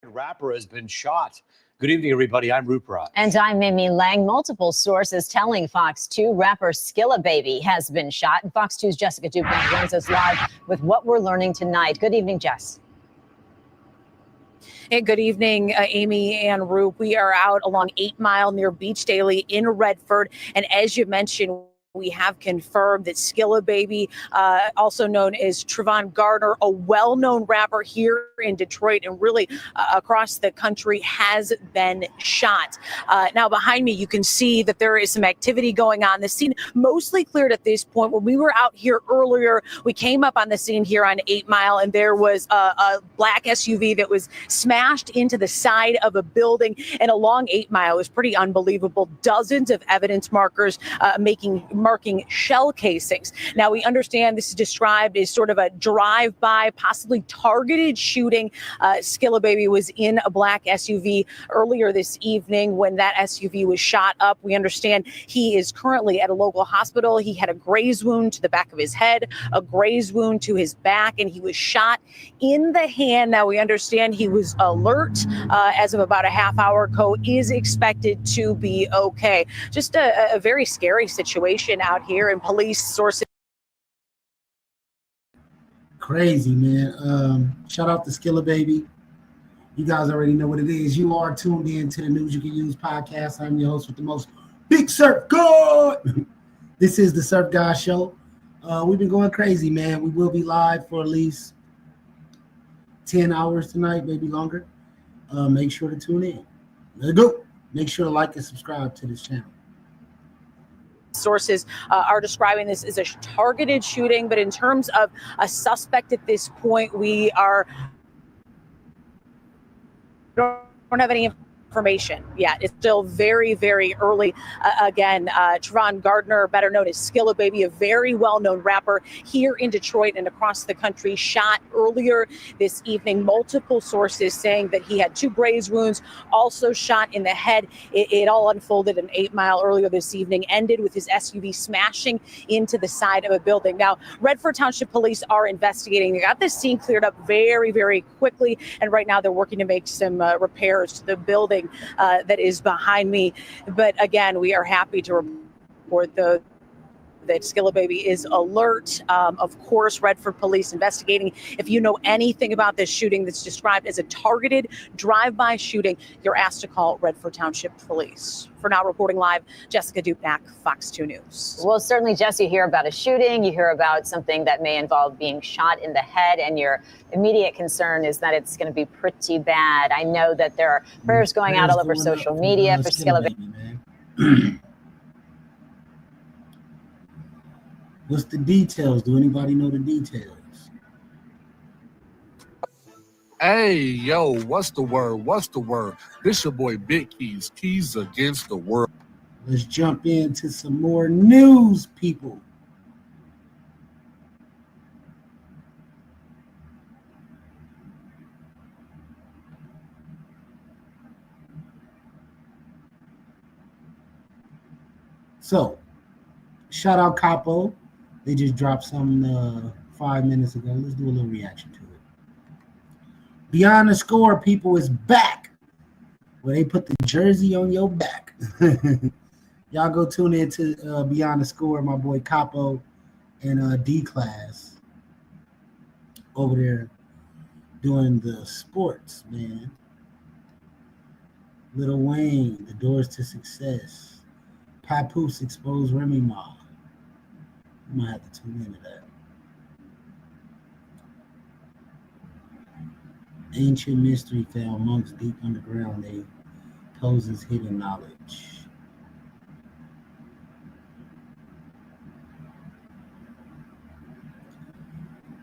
rapper has been shot. Good evening, everybody. I'm Rupert. And I'm Mimi Lang. Multiple sources telling Fox 2 rapper Skilla Baby has been shot. And Fox 2's Jessica Dupont joins us live with what we're learning tonight. Good evening, Jess. Hey, good evening, Amy and Rupe. We are out along 8 Mile near Beech Daly in Redford. And as you mentioned, we have confirmed that Skilla Baby, also known as Trevon Gardner, a well-known rapper here in Detroit and really across the country, has been shot. Now behind me, you can see that there is some activity going on. The scene mostly cleared at this point. When we were out here earlier, we came up on the scene here on 8 Mile, and there was a black SUV that was smashed into the side of a building. And along 8 Mile, it was pretty unbelievable. Dozens of evidence markers marking shell casings. Now, we understand this is described as sort of a drive-by, possibly targeted shooting. Skilla Baby was in a black SUV earlier this evening when that SUV was shot up. We understand he is currently at a local hospital. He had a graze wound to the back of his head, a graze wound to his back, and he was shot in the hand. Now, we understand he was alert as of about a half hour ago, is expected to be okay. Just a very scary situation out here, and police sources. Crazy, man. Shout out to Skilla Baby. You guys already know what it is. You are tuned in to the News You Can Use podcast. I'm your host with the most, Big Surf God. This is the Surf God Show. We've been going crazy, man. We will be live for at least 10 hours tonight, maybe longer. Make sure to tune in. Let's go. Make sure to like and subscribe to this channel. Sources are describing this as a targeted shooting, but in terms of a suspect at this point, we don't have any information yet. It's still very, very early. Again, Trevon Gardner, better known as Skilla Baby, a very well-known rapper here in Detroit and across the country, shot earlier this evening. Multiple sources saying that he had 2 graze wounds, also shot in the head. It all unfolded in 8 Mile earlier this evening, ended with his SUV smashing into the side of a building. Now, Redford Township Police are investigating. They got this scene cleared up very, very quickly, and right now they're working to make some repairs to the building that is behind me. But again, we are happy to report that Skilla Baby is alert. Of course, Redford Police investigating. If you know anything about this shooting that's described as a targeted drive-by shooting, you're asked to call Redford Township Police. For now, reporting live, Jessica Dupont, Fox 2 News. Well, certainly, Jess, you hear about a shooting, you hear about something that may involve being shot in the head, and your immediate concern is that it's going to be pretty bad. I know that there are prayers going out all over social media for Skilla Baby. What's the details? Do anybody know the details? Hey, yo, what's the word? What's the word? This your boy Big Keys. Keys against the world. Let's jump into some more news, people. So, shout out Capo. They just dropped some 5 minutes ago. Let's do a little reaction to it. Beyond the Score, people, is back. Where they put the jersey on your back. Y'all go tune in to Beyond the Score, my boy Capo and D-Class over there doing the sports, man. Lil Wayne, The Doors to Success. Papoose exposed Remy Ma. You might have to tune into that. Ancient mystery found monks deep underground. They poses hidden knowledge.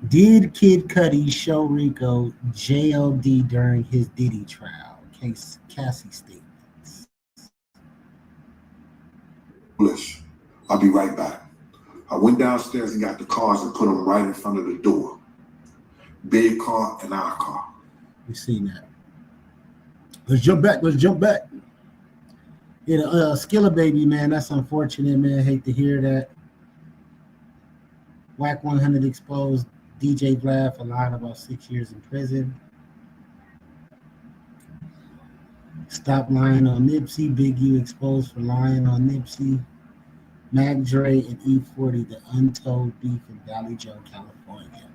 Did Kid Cudi show Rico JLD during his Diddy trial? Cassie statements. I'll be right back. I went downstairs and got the cars and put them right in front of the door. Big car and our car. We've seen that. Let's jump back. Yeah, Skilla Baby, man, that's unfortunate, man. Hate to hear that. Whack 100 exposed DJ Vlad for lying about 6 years in prison. Stop lying on Nipsey. Big U exposed for lying on Nipsey. Mac Dre and E40, the untold beef in Valley Joe, California.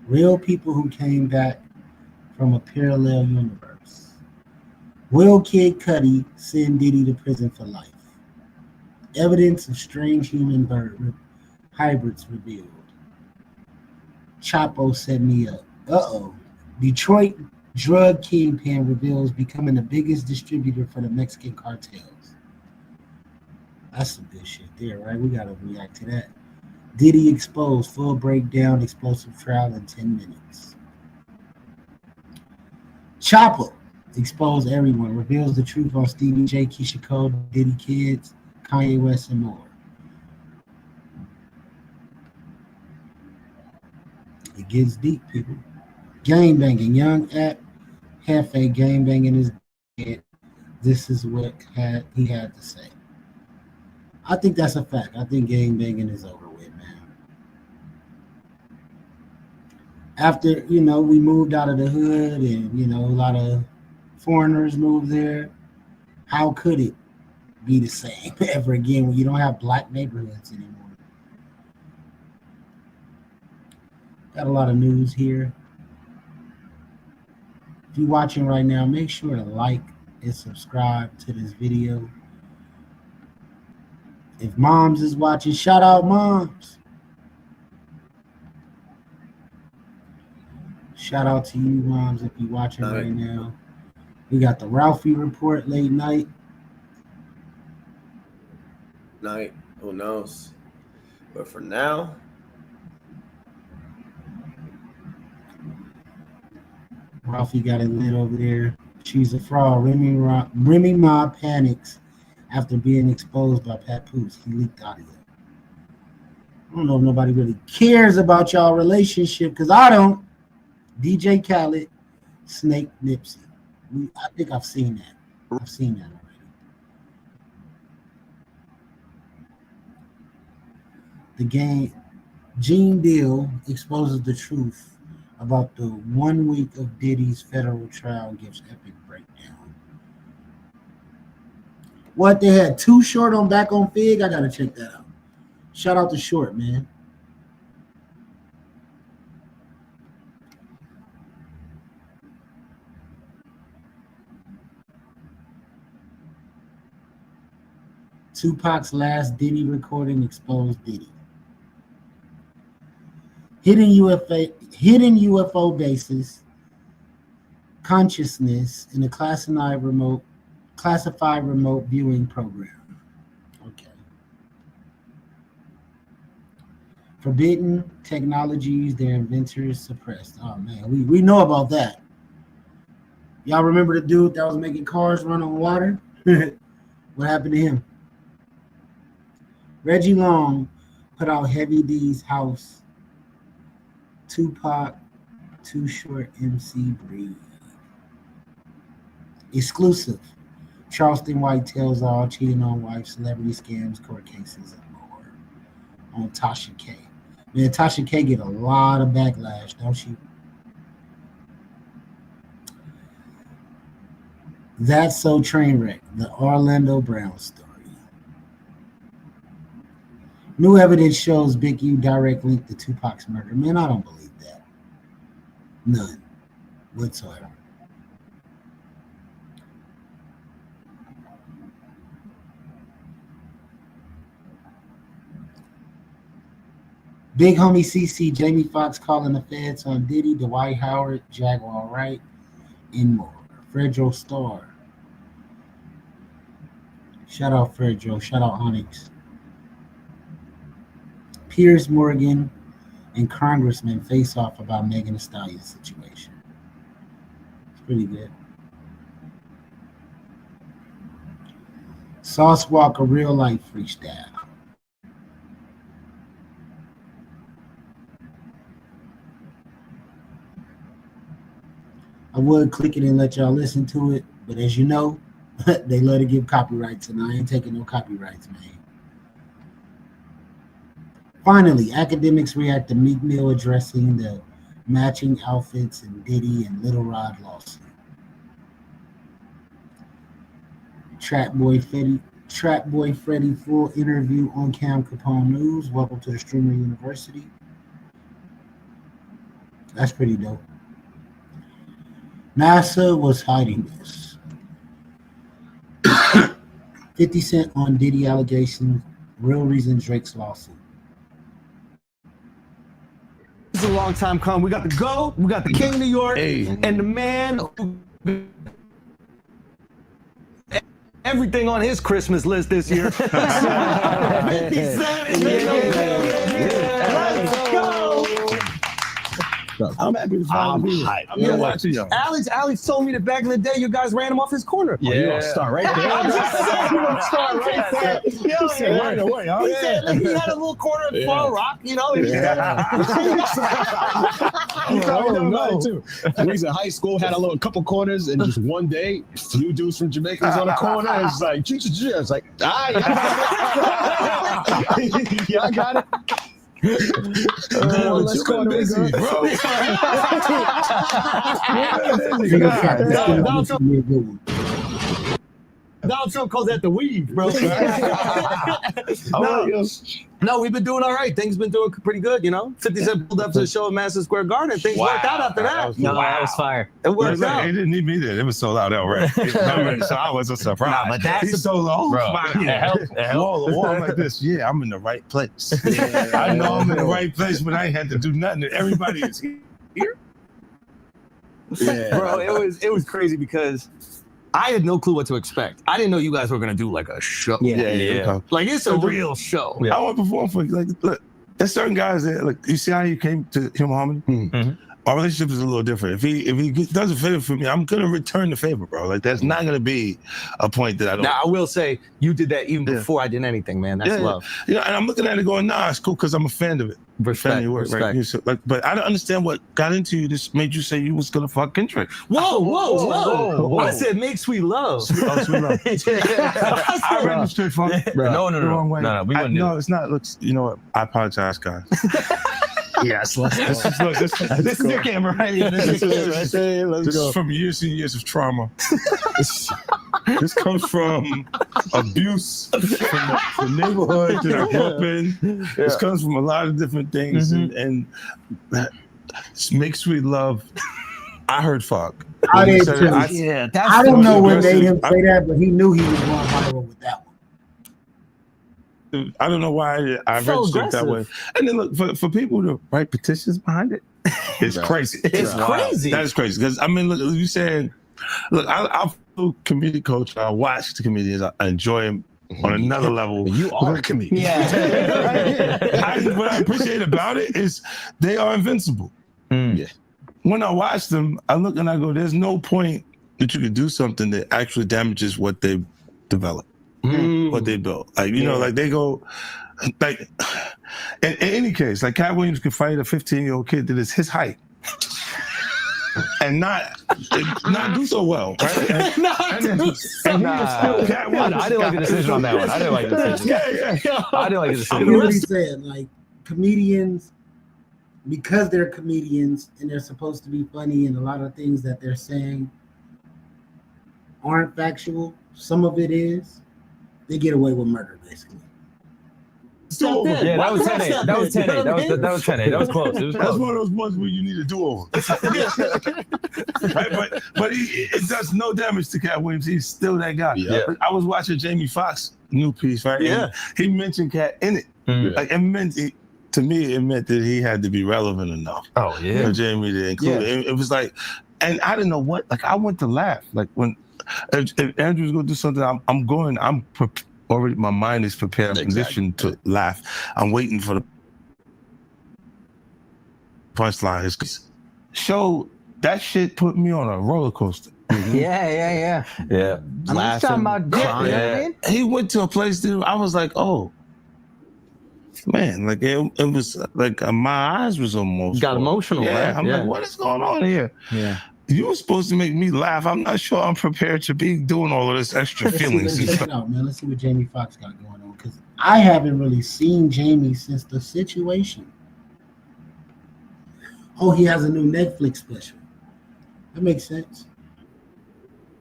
Real people who came back from a parallel universe. Will Kid Cudi send Diddy to prison for life? Evidence of strange human bird hybrids revealed. Chapo set me up. Uh-oh. Detroit drug kingpin reveals becoming the biggest distributor for the Mexican cartels. That's some good shit there, right? We got to react to that. Diddy exposed, full breakdown, explosive trial in 10 minutes. Chapo exposed everyone, reveals the truth on Stevie J, Keisha Cole, Diddy Kids, Kanye West, and more. It gets deep, people. Gang banging. Young at Hefe gang banging his head. This is what he had to say. I think that's a fact. I think gang banging is over with, man. After, we moved out of the hood and, a lot of foreigners moved there, how could it be the same ever again when you don't have black neighborhoods anymore? Got a lot of news here. If you're watching right now, make sure to like and subscribe to this video. If moms is watching, shout out moms. Shout out to you moms if you're watching right now. We got the Ralphie report late night. Who knows? But for now, Ralphie got it lit over there. She's a fraud. Remy Ma panics after being exposed by Papoose. He leaked audio. I don't know if nobody really cares about y'all relationship, because I don't. DJ Khaled, Snake Nipsey. I think I've seen that. I've seen that already. The game, Gene Deal exposes the truth about the 1 week of Diddy's federal trial, gives epic breakdown. What, they had Too Short on Back on Fig? I gotta check that out. Shout out to Short, man. Tupac's last Diddy recording exposed Diddy. Hidden UFO bases, consciousness in a classified remote viewing program. Okay. Forbidden technologies, their inventors suppressed. Oh man, we know about that. Y'all remember the dude that was making cars run on water? What happened to him? Reggie Long put out Heavy D's house. Tupac, Too Short, MC Breed. Exclusive. Charleston White tells all, cheating on wife, celebrity scams, court cases, and more. On Tasha K. Man, Tasha K get a lot of backlash, don't she? That's So Trainwreck, the Orlando Brown story. New evidence shows Big U direct link to Tupac's murder. Man, I don't believe that. None whatsoever. Big homie CC, Jamie Foxx calling the feds on Diddy, Dwight Howard, Jaguar Wright, and more. Fredro Starr. Shout out Fredro. Shout out Onyx. Piers Morgan and congressman face off about Megan Thee Stallion's situation. It's pretty good. Sauce Walker real life freestyle. I would click it and let y'all listen to it, but as you know, they love to give copyrights, and I ain't taking no copyrights, man. Finally, academics react to Meek Mill addressing the matching outfits in Diddy and Little Rod lawsuit. Trap Boy Freddy full interview on Cam Capone News. Welcome to the Streamer University. That's pretty dope. NASA was hiding this. 50 Cent on Diddy allegations. Real reason Drake's lawsuit. This is a long time coming. We got the GOAT, we got the King of New York, and the man who everything on his Christmas list this year. 50 Cent. Let's go. I'm happy to finally be here. I'm here watching y'all. Alex told me that back in the day, you guys ran him off his corner. Yeah, you gonna start right there. I just said you gonna start right there. He said right away. Huh? He said like, he had a little corner at Fall Rock, you know. You probably know about it too. We was in high school, had a little couple corners, and just one day, a few dudes from Jamaica was on the corner, and it's like, it's like, yeah, I got it. Let's go to busy, bro. Donald Trump calls that the weave, bro. No, we've been doing all right. Things been doing pretty good, you know. 50 Cent pulled up to the show at Madison Square Garden, and things worked out after that. That was fire. It worked out. They didn't need me there. It was sold out already. So I wasn't surprised. Nah, but that's He's so long. bro. I'm like this. Yeah, I'm in the right place. I know I'm in the right place, but I ain't had to do nothing. Everybody is here. Yeah. Bro, it was crazy because I had no clue what to expect. I didn't know you guys were gonna do like a show. Yeah. Like it's a real show. I want to perform for like look. There's certain guys that like you see how he came to Human Harmony. Mm-hmm. Our relationship is a little different. If he does a favor for me, I'm gonna return the favor, bro. Like that's not gonna be a point that I don't. Now I will say you did that even before I did anything, man. That's love. Yeah, and I'm looking at it going, nah, it's cool because I'm a fan of it. Respect. Right? So, like, but I don't understand what got into you. This made you say you was gonna fuck Kendrick. Whoa. I said make sweet love. Sweet love. I read the straight fuck. No. No, we wouldn't. No, it's not. Look, you know what? I apologize, guys. Yes, this is your camera right here. This is from years and years of trauma. This comes from abuse from the neighborhood that I grew up in. This comes from a lot of different things, and make sweet love. I heard fuck. I did too. I don't know what made him say that, but he knew he was going viral with that one. I don't know why I registered it that way. And then look, for people to write petitions behind it, it's crazy. It's crazy. That is crazy. Because I mean, look, you saying, look, I'm a comedic coach. I watch the comedians. I enjoy them on another level. You are a comedian. What I appreciate about it is they are invincible. Yeah. When I watch them, I look and I go, there's no point that you could do something that actually damages what they developed. What they built, like you know, like they go, like in any case, like Cat Williams could fight a 15-year-old kid that is his height, and not do so well, right? I didn't like the decision on that one. I didn't like the decision. I didn't like the decision. I hear what he's saying. Like comedians, because they're comedians and they're supposed to be funny, and a lot of things that they're saying aren't factual. Some of it is. They get away with murder, basically. So yeah, that was 10-8. That was 10-8. That was 10-8. That was close. It was That's close. one of those ones where you need a do-over. Right? But it does no damage to Cat Williams. He's still that guy. Yeah. I was watching Jamie Foxx's new piece, right? Yeah. And he mentioned Cat in it. Like it meant to me, it meant that he had to be relevant enough. Oh yeah. For Jamie to include it. It was like, and I didn't know what. Like I went to laugh. Like when if Andrew's gonna do something, I'm already. My mind is prepared. I'm conditioned to laugh. I'm waiting for the punchline. So that shit put me on a roller coaster. Yeah. Laughing, talking about death, crying. you know what I mean? He went to a place that I was like, oh man, like it was like my eyes was almost got emotional. Yeah, right? I'm like, what is going on here? Yeah. You were supposed to make me laugh. I'm not sure I'm prepared to be doing all of this extra feelings. Let's see what Jamie Foxx got going on, because I haven't really seen Jamie since The Situation. Oh, he has a new Netflix special. That makes sense.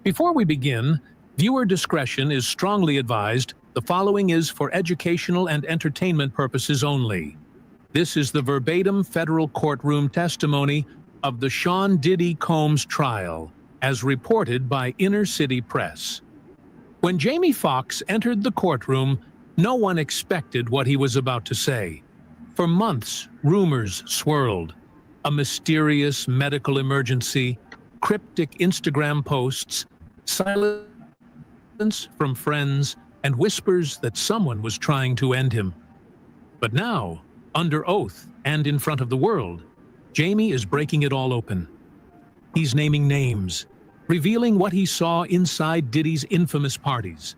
Before we begin, Viewer discretion is strongly advised. The following is for educational and entertainment purposes only. This is the verbatim federal courtroom testimony of the Sean Diddy Combs trial, as reported by Inner City Press. When Jamie Foxx entered the courtroom, no one expected what he was about to say. For months, rumors swirled. A mysterious medical emergency, cryptic Instagram posts, silence from friends, and whispers that someone was trying to end him. But now, under oath and in front of the world, Jamie is breaking it all open. He's naming names, revealing what he saw inside Diddy's infamous parties,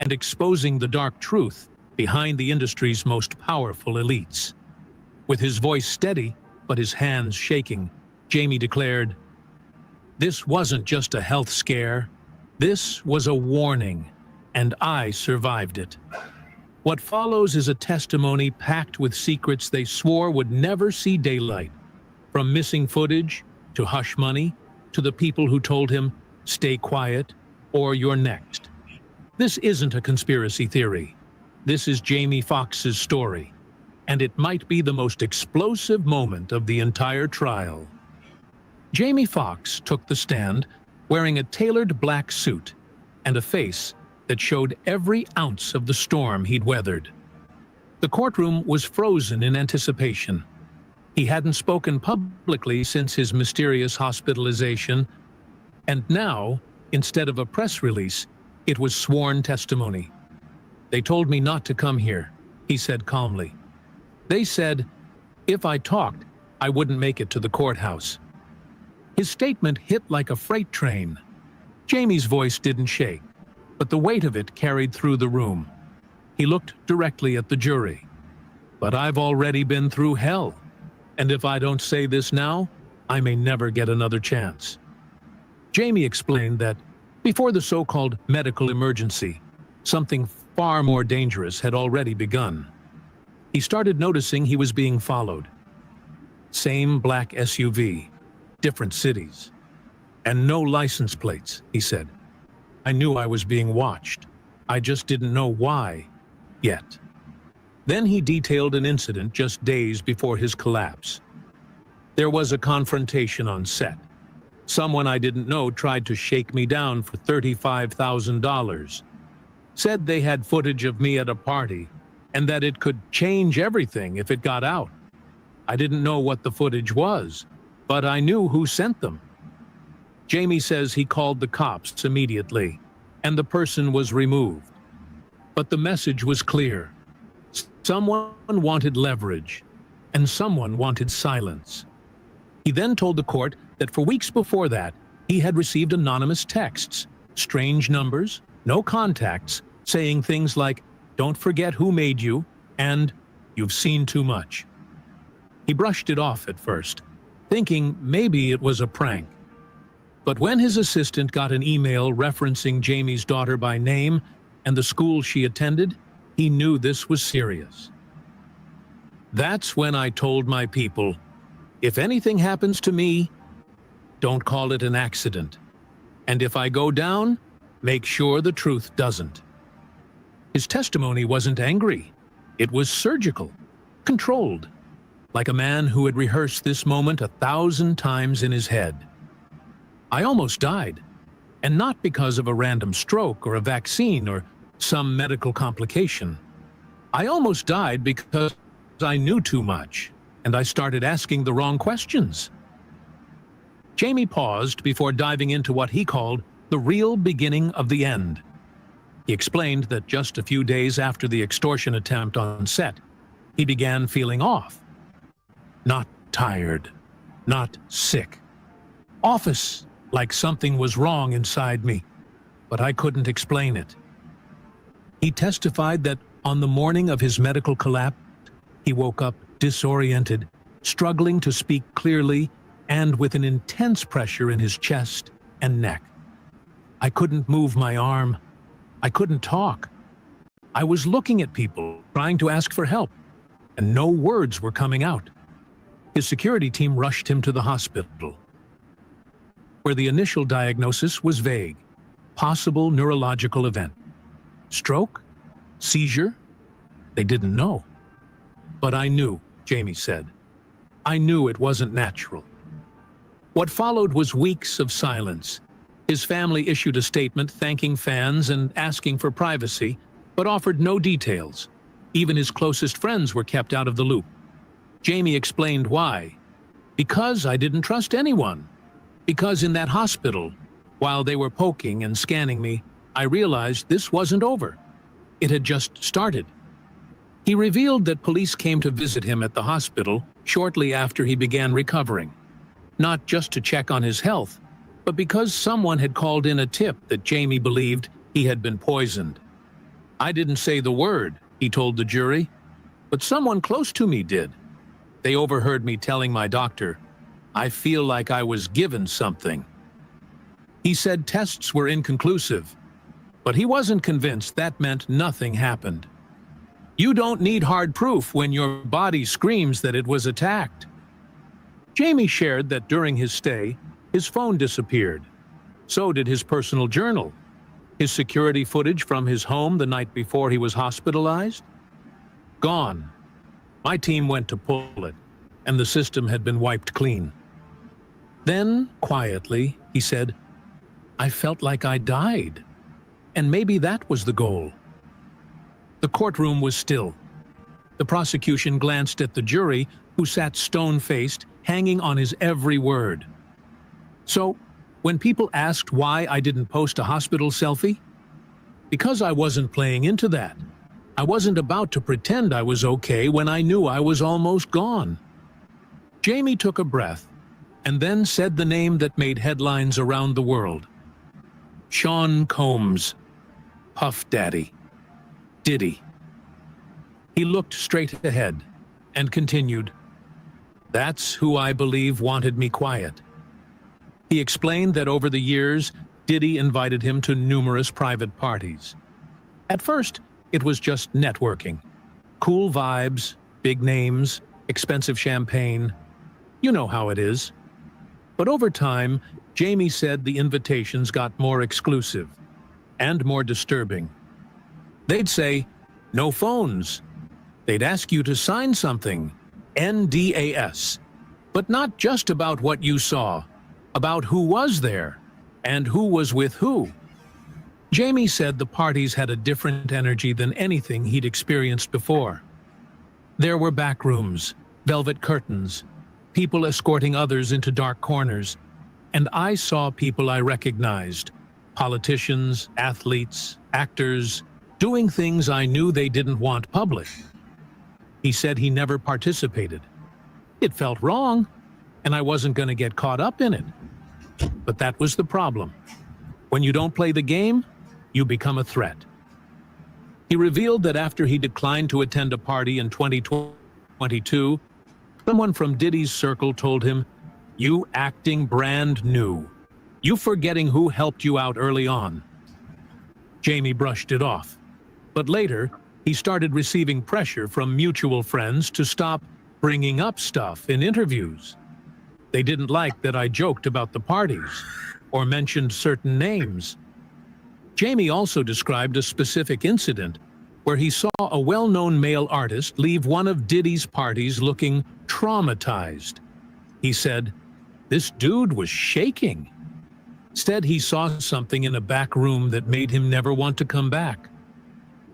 and exposing the dark truth behind the industry's most powerful elites. With his voice steady, but his hands shaking, Jamie declared, "This wasn't just a health scare. This was a warning, and I survived it." What follows is a testimony packed with secrets they swore would never see daylight. From missing footage, to hush money, to the people who told him, "Stay quiet, or you're next." This isn't a conspiracy theory. This is Jamie Foxx's story, and it might be the most explosive moment of the entire trial. Jamie Foxx took the stand wearing a tailored black suit and a face that showed every ounce of the storm he'd weathered. The courtroom was frozen in anticipation. He hadn't spoken publicly since his mysterious hospitalization, and now, instead of a press release, it was sworn testimony. "They told me not to come here," he said calmly. "They said, if I talked, I wouldn't make it to the courthouse." His statement hit like a freight train. Jamie's voice didn't shake, but the weight of it carried through the room. He looked directly at the jury. "But I've already been through hell, and if I don't say this now, I may never get another chance." Jamie explained that before the so-called medical emergency, something far more dangerous had already begun. He started noticing he was being followed. Same black SUV, different cities, and no license plates, he said. "I knew I was being watched. I just didn't know why, yet." Then he detailed an incident just days before his collapse. "There was a confrontation on set. Someone I didn't know tried to shake me down for $35,000. Said they had footage of me at a party and that it could change everything if it got out. I didn't know what the footage was, but I knew who sent them." Jamie says he called the cops immediately, and the person was removed. But the message was clear. Someone wanted leverage, and someone wanted silence. He then told the court that for weeks before that, he had received anonymous texts, strange numbers, no contacts, saying things like, "Don't forget who made you," and "You've seen too much." He brushed it off at first, thinking maybe it was a prank. But when his assistant got an email referencing Jamie's daughter by name and the school she attended, he knew this was serious. "That's when I told my people, if anything happens to me, don't call it an accident. And if I go down, make sure the truth doesn't." His testimony wasn't angry. It was surgical, controlled, like a man who had rehearsed this moment 1,000 times in his head. "I almost died, and not because of a random stroke or a vaccine or some medical complication. I almost died because I knew too much, and I started asking the wrong questions." Jamie paused before diving into what he called the real beginning of the end. He explained that just a few days after the extortion attempt on set, he began feeling off. Not tired, not sick. Office, like something was wrong inside me, but I couldn't explain it. He testified that on the morning of his medical collapse, he woke up disoriented, struggling to speak clearly, and with an intense pressure in his chest and neck. "I couldn't move my arm. I couldn't talk. I was looking at people, trying to ask for help, and no words were coming out." His security team rushed him to the hospital, where the initial diagnosis was vague: possible neurological event. Stroke? Seizure? They didn't know. But I knew, Jamie said. I knew it wasn't natural. What followed was weeks of silence. His family issued a statement thanking fans and asking for privacy, but offered no details. Even his closest friends were kept out of the loop. Jamie explained why. Because I didn't trust anyone. Because in that hospital, while they were poking and scanning me, I realized this wasn't over. It had just started. He revealed that police came to visit him at the hospital shortly after he began recovering. Not just to check on his health, but because someone had called in a tip that Jamie believed he had been poisoned. I didn't say the word, he told the jury, but someone close to me did. They overheard me telling my doctor, I feel like I was given something. He said tests were inconclusive, but he wasn't convinced that meant nothing happened. You don't need hard proof when your body screams that it was attacked. Jamie shared that during his stay, his phone disappeared. So did his personal journal. His security footage from his home the night before he was hospitalized? Gone. My team went to pull it, and the system had been wiped clean. Then, quietly, he said, I felt like I died. And maybe that was the goal. The courtroom was still. The prosecution glanced at the jury, who sat stone-faced, hanging on his every word. So, when people asked why I didn't post a hospital selfie, because I wasn't playing into that. I wasn't about to pretend I was okay when I knew I was almost gone. Jamie took a breath and then said the name that made headlines around the world. Sean Combs, Puff Daddy, Diddy. He looked straight ahead and continued, That's who I believe wanted me quiet. He explained that over the years, Diddy invited him to numerous private parties. At first, it was just networking. Cool vibes, big names, expensive champagne. You know how it is. But over time, Jamie said the invitations got more exclusive and more disturbing. They'd say, no phones. They'd ask you to sign something, NDAS, but not just about what you saw, about who was there and who was with who. Jamie said the parties had a different energy than anything he'd experienced before. There were back rooms, velvet curtains, people escorting others into dark corners, and I saw people I recognized, politicians, athletes, actors, doing things I knew they didn't want public. He said he never participated. It felt wrong, and I wasn't going to get caught up in it. But that was the problem. When you don't play the game, you become a threat. He revealed that after he declined to attend a party in 2022, someone from Diddy's circle told him, "You acting brand new. You forgetting who helped you out early on." Jamie brushed it off. But later, he started receiving pressure from mutual friends to stop bringing up stuff in interviews. They didn't like that I joked about the parties or mentioned certain names. Jamie also described a specific incident where he saw a well-known male artist leave one of Diddy's parties looking traumatized. He said, "This dude was shaking." Instead, he saw something in a back room that made him never want to come back.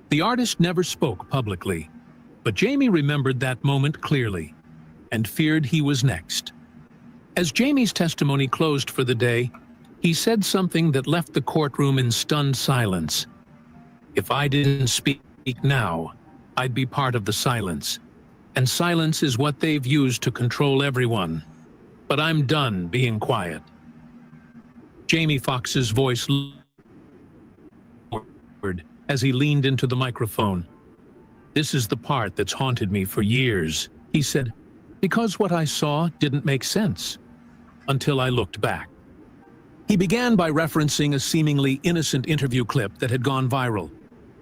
The artist never spoke publicly, but Jamie remembered that moment clearly and feared he was next. As Jamie's testimony closed for the day, he said something that left the courtroom in stunned silence. "If I didn't speak now, I'd be part of the silence. And silence is what they've used to control everyone. But I'm done being quiet." Jamie Foxx's voice lowered as he leaned into the microphone. "This is the part that's haunted me for years," he said, "because what I saw didn't make sense until I looked back." He began by referencing a seemingly innocent interview clip that had gone viral,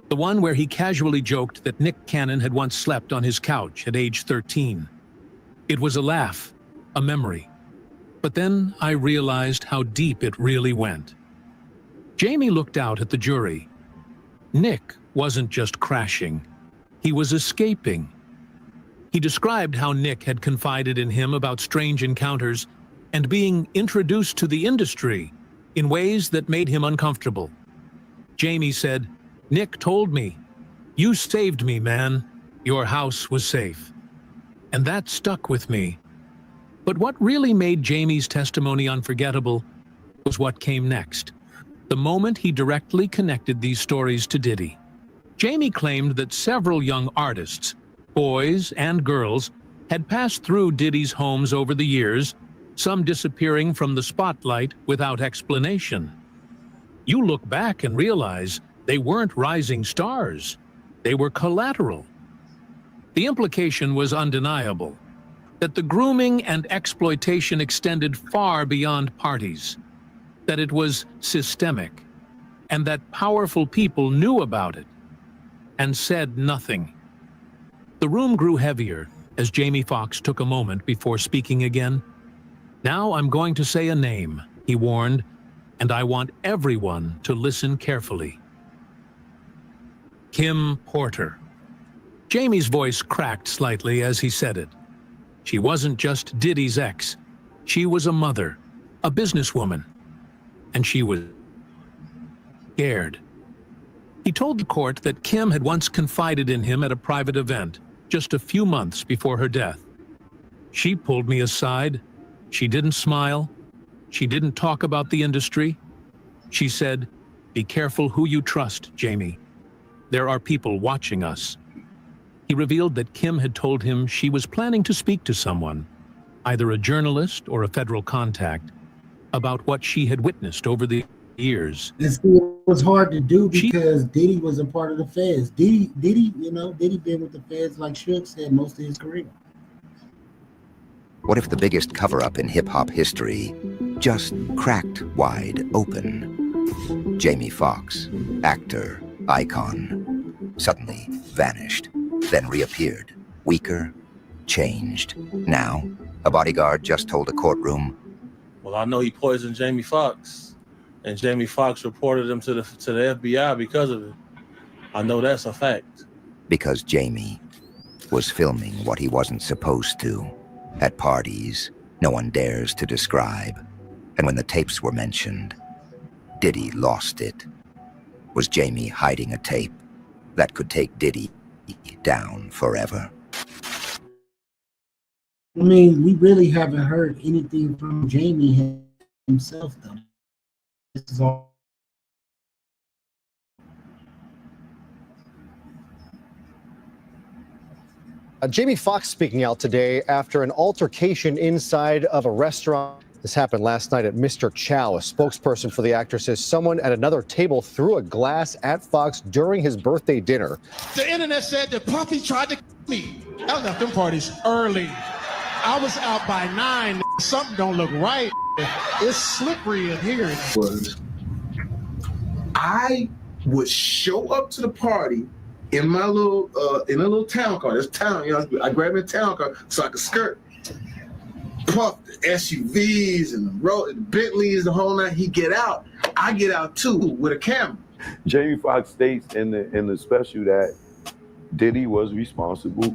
the one where he casually joked that Nick Cannon had once slept on his couch at age 13. It was a laugh, a memory. But then I realized how deep it really went. Jamie looked out at the jury. Nick wasn't just crashing. He was escaping. He described how Nick had confided in him about strange encounters and being introduced to the industry in ways that made him uncomfortable. Jamie said, "Nick told me, you saved me, man. Your house was safe." And that stuck with me. But what really made Jamie's testimony unforgettable was what came next. The moment he directly connected these stories to Diddy. Jamie claimed that several young artists, boys and girls, had passed through Diddy's homes over the years, some disappearing from the spotlight without explanation. You look back and realize they weren't rising stars. They were collateral. The implication was undeniable, that the grooming and exploitation extended far beyond parties, that it was systemic, and that powerful people knew about it and said nothing. The room grew heavier as Jamie Foxx took a moment before speaking again. "Now I'm going to say a name," he warned, "and I want everyone to listen carefully. Kim Porter." Jamie's voice cracked slightly as he said it. She wasn't just Diddy's ex. She was a mother, a businesswoman, and she was scared. He told the court that Kim had once confided in him at a private event just a few months before her death. "She pulled me aside. She didn't smile. She didn't talk about the industry. She said, 'Be careful who you trust, Jamie. There are people watching us.'" He revealed that Kim had told him she was planning to speak to someone, either a journalist or a federal contact, about what she had witnessed over the years. And see, it was hard to do because Diddy was a part of the feds. Diddy been with the feds, like Suge said, most of his career. What if the biggest cover-up in hip-hop history just cracked wide open? Jamie Foxx, actor, icon, suddenly vanished, then reappeared, weaker, changed. Now, a bodyguard just told a courtroom, "Well, I know he poisoned Jamie Foxx, and Jamie Foxx reported him to the FBI because of it. I know that's a fact." because Jamie was filming what he wasn't supposed to. At parties no one dares to describe. And when the tapes were mentioned, Diddy lost it. Was Jamie hiding a tape that could take Diddy down forever? I mean, we really haven't heard anything from Jamie himself, though. This is all. Jamie Foxx speaking out today after an altercation inside of a restaurant. This happened last night at Mr. Chow. A spokesperson for the actor says someone at another table threw a glass at Foxx during his birthday dinner. The internet said that Puffy tried to me. I left them parties early. I was out by 9. Something don't look right. It's slippery in here. I would show up to the party in my little town car. This town, you know, I grabbed a town car so I could skirt. Puff the SUVs and the Bentleys, the whole night. He get out. I get out too with a camera. Jamie Foxx states in the special that Diddy was responsible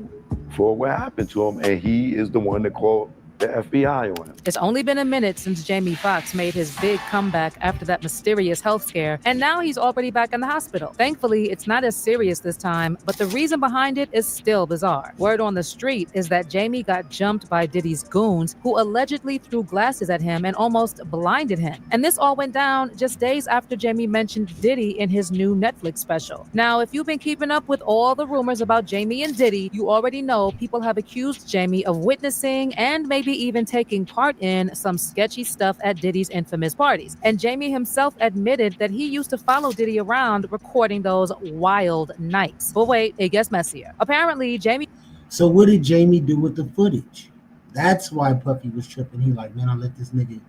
for what happened to him, and he is the one that called the FBI on him. It's only been a minute since Jamie Foxx made his big comeback after that mysterious health scare, and now he's already back in the hospital. Thankfully, it's not as serious this time, but the reason behind it is still bizarre. Word on the street is that Jamie got jumped by Diddy's goons, who allegedly threw glasses at him and almost blinded him. And this all went down just days after Jamie mentioned Diddy in his new Netflix special. Now, if you've been keeping up with all the rumors about Jamie and Diddy, you already know people have accused Jamie of witnessing and maybe even taking part in some sketchy stuff at Diddy's infamous parties. And Jamie himself admitted that he used to follow Diddy around recording those wild nights. But wait, it gets messier. Apparently, Jamie... So what did Jamie do with the footage? That's why Puffy was tripping. He like, man, I let this nigga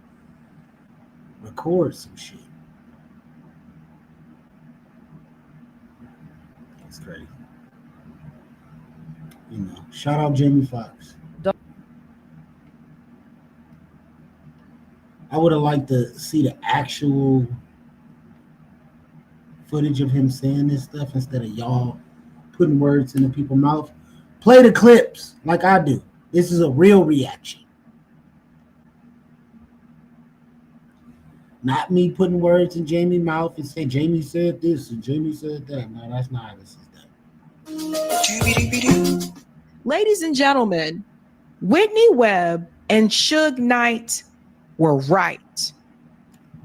record some shit. That's crazy. You know, shout out Jamie Foxx. I would have liked to see the actual footage of him saying this stuff instead of y'all putting words into people's mouth. Play the clips like I do. This is a real reaction. Not me putting words in Jamie's mouth and saying Jamie said this and Jamie said that. No, that's not how this is done. Ladies and gentlemen, Whitney Webb and Suge Knight were right.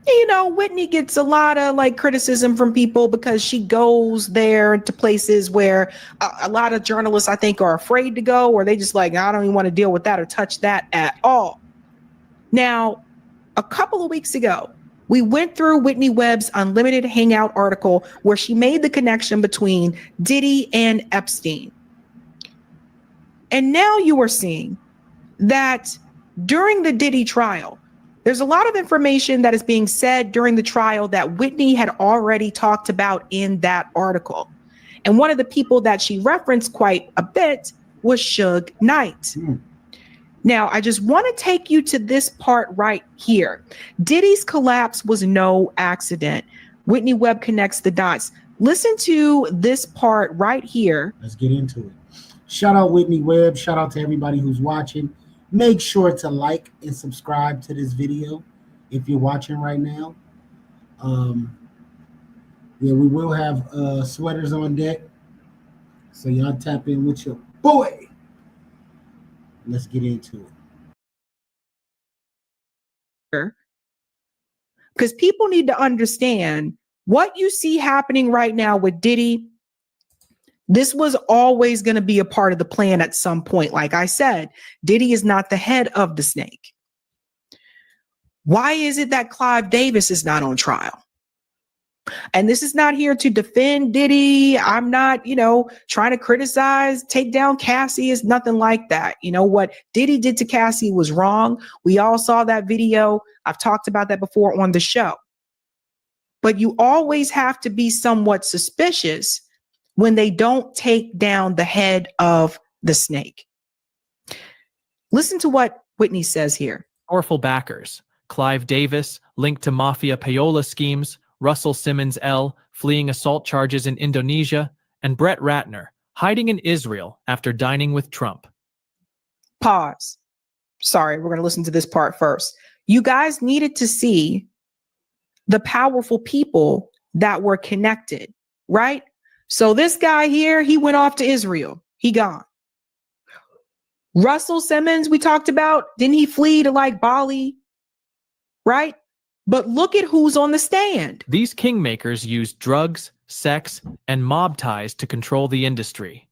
You know, Whitney gets a lot of like criticism from people because she goes there to places where a lot of journalists, I think, are afraid to go, or they just like, I don't even want to deal with that or touch that at all. Now, a couple of weeks ago, we went through Whitney Webb's Unlimited Hangout article where she made the connection between Diddy and Epstein. And now you are seeing that during the Diddy trial, there's a lot of information that is being said during the trial that Whitney had already talked about in that article. And one of the people that she referenced quite a bit was Suge Knight. Now, I just want to take you to this part right here. Diddy's collapse was no accident. Whitney Webb connects the dots. Listen to this part right here. Let's get into it. Shout out Whitney Webb. Shout out to everybody who's watching. Make sure to like and subscribe to this video if you're watching right now. Yeah, we will have sweaters on deck. So y'all tap in with your boy. Let's get into it. Because people need to understand what you see happening right now with Diddy. This was always going to be a part of the plan at some point. Like I said, Diddy is not the head of the snake. Why is it that Clive Davis is not on trial? And this is not here to defend Diddy. I'm not, trying to criticize, take down Cassie. It's nothing like that. You know, what Diddy did to Cassie was wrong. We all saw that video. I've talked about that before on the show. But you always have to be somewhat suspicious when they don't take down the head of the snake. Listen to what Whitney says here. Powerful backers. Clive Davis, linked to mafia payola schemes, Russell Simmons L, fleeing assault charges in Indonesia, and Brett Ratner, hiding in Israel after dining with Trump. Pause. Sorry, we're going to listen to this part first. You guys needed to see the powerful people that were connected, right? So this guy here, he went off to Israel. He gone. Russell Simmons, we talked about, didn't he flee to like Bali? Right? But look at who's on the stand. These kingmakers used drugs, sex, and mob ties to control the industry.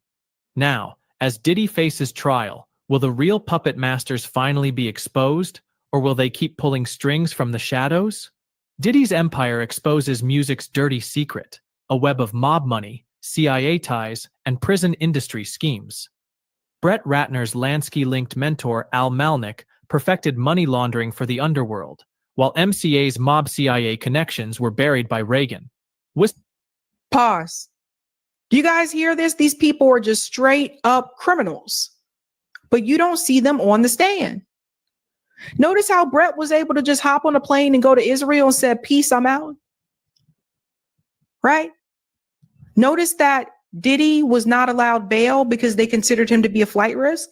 Now, as Diddy faces trial, will the real puppet masters finally be exposed, or will they keep pulling strings from the shadows? Diddy's empire exposes music's dirty secret, a web of mob money, CIA ties, and prison industry schemes. Brett Ratner's Lansky-linked mentor Al Malnick perfected money laundering for the underworld, while MCA's mob CIA connections were buried by Reagan. Pause. Do you guys hear this? These people are just straight up criminals, but you don't see them on the stand. Notice how Brett was able to just hop on a plane and go to Israel and said, peace, I'm out. Right? Notice that Diddy was not allowed bail because they considered him to be a flight risk.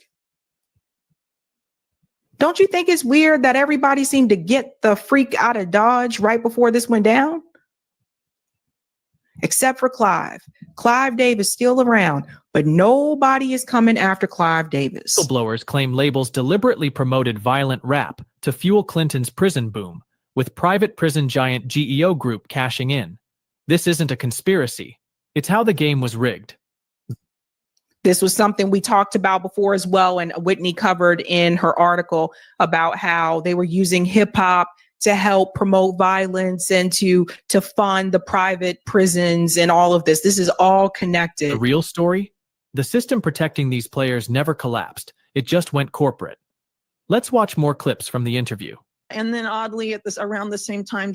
Don't you think it's weird that everybody seemed to get the freak out of Dodge right before this went down? Except for Clive. Clive Davis still around, but nobody is coming after Clive Davis. Whistleblowers claim labels deliberately promoted violent rap to fuel Clinton's prison boom, with private prison giant GEO Group cashing in. This isn't a conspiracy. It's how the game was rigged. This was something we talked about before as well, and Whitney covered in her article about how they were using hip hop to help promote violence and to fund the private prisons and all of this. This is all connected. The real story? The system protecting these players never collapsed. It just went corporate. Let's watch more clips from the interview. And then oddly around the same time,